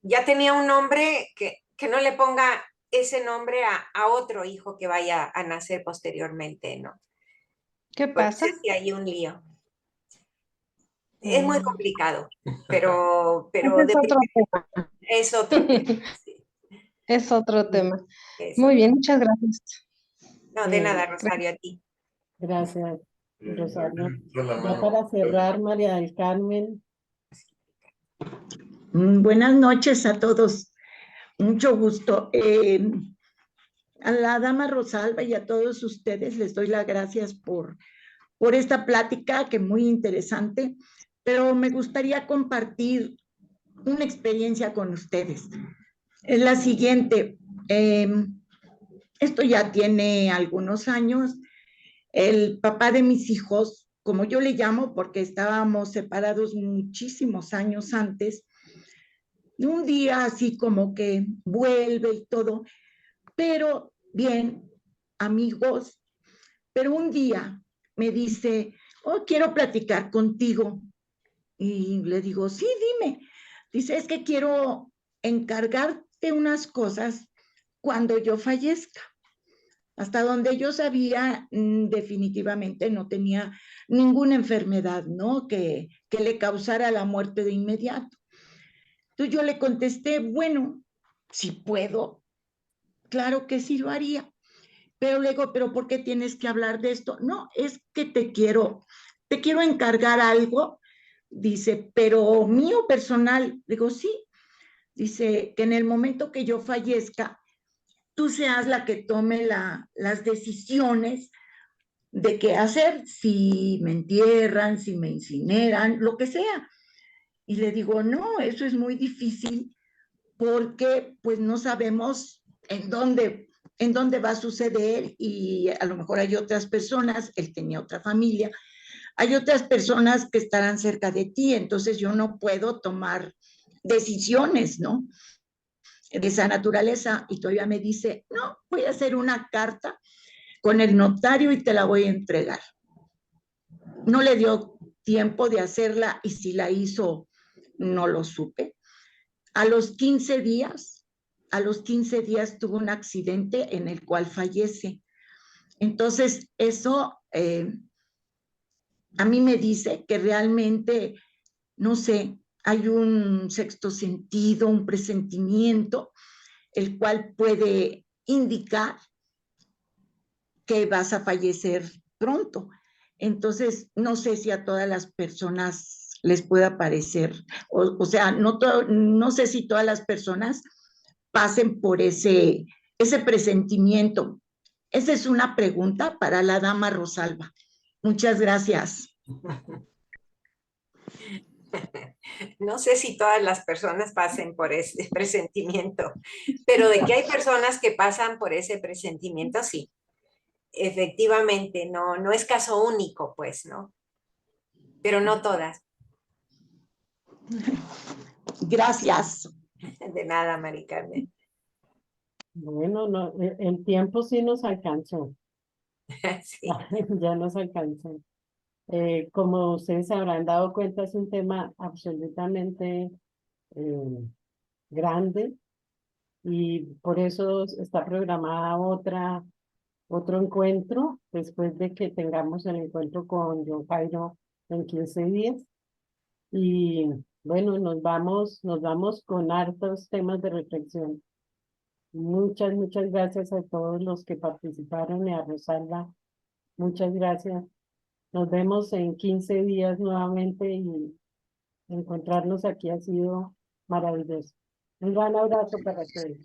ya tenía un nombre, que no le ponga ese nombre a otro hijo que vaya a nacer posteriormente, ¿no? ¿Qué Puede pasa? ser que hay un lío. Es muy complicado, pero Ese es otro tema. es otro tema. Sí. Es otro tema. Es Muy otro. bien, muchas gracias. No, de nada, Rosario, a ti. Gracias, Rosario. Con la Ya mano. para cerrar, María del Carmen. Buenas noches a todos. Mucho gusto. A la dama Rosalba y a todos ustedes les doy las gracias por esta plática que es muy interesante, pero me gustaría compartir una experiencia con ustedes. Es la siguiente. Esto ya tiene algunos años. El papá de mis hijos, como yo le llamo, porque estábamos separados muchísimos años antes, un día así como que vuelve y todo, pero bien, amigos, pero un día me dice, oh, quiero platicar contigo. Y le digo, sí, dime. Dice, es que quiero encargarte unas cosas cuando yo fallezca. Hasta donde yo sabía, definitivamente no tenía ninguna enfermedad, ¿no? Que le causara la muerte de inmediato. Entonces yo le contesté, bueno, si puedo, claro que sí lo haría. Pero le digo, ¿pero por qué tienes que hablar de esto? No, es que te quiero encargar algo. Dice, pero mío personal. Digo, sí. Dice, que en el momento que yo fallezca, tú seas la que tome las decisiones de qué hacer, si me entierran, si me incineran, lo que sea. Y le digo, no, eso es muy difícil porque pues no sabemos en dónde va a suceder y a lo mejor hay otras personas, él tenía otra familia, hay otras personas que estarán cerca de ti, entonces yo no puedo tomar decisiones, ¿no? De esa naturaleza. Y todavía me dice, no, voy a hacer una carta con el notario y te la voy a entregar. No le dio tiempo de hacerla y si la hizo, no lo supe. A los 15 días tuvo un accidente en el cual fallece. Entonces, eso a mí me dice que realmente, no sé, hay un sexto sentido, un presentimiento, el cual puede indicar que vas a fallecer pronto. Entonces, no sé si a todas las personas les pueda parecer, o sea, no sé si todas las personas pasen por ese presentimiento. Esa es una pregunta para la dama Rosalba. Muchas gracias. No sé si todas las personas pasen por ese presentimiento, pero de que hay personas que pasan por ese presentimiento, sí. Efectivamente, no es caso único, pues, ¿no? Pero no todas. Gracias. De nada, Mari Carmen. Bueno, no, el tiempo sí nos alcanzó. Sí. Ya nos alcanzó. Como ustedes habrán dado cuenta, es un tema absolutamente grande y por eso está programada otro encuentro después de que tengamos el encuentro con John Jairo en 15 días. Y bueno, nos vamos con hartos temas de reflexión. Muchas gracias a todos los que participaron y a Rosalba. Muchas gracias. Nos vemos en 15 días nuevamente y encontrarnos aquí ha sido maravilloso. Un gran abrazo para todos.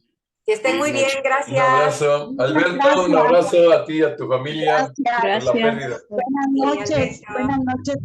Que estén muy bien, gracias. Un abrazo. Alberto, un abrazo a ti y a tu familia por la pérdida. Buenas noches. Buenas noches.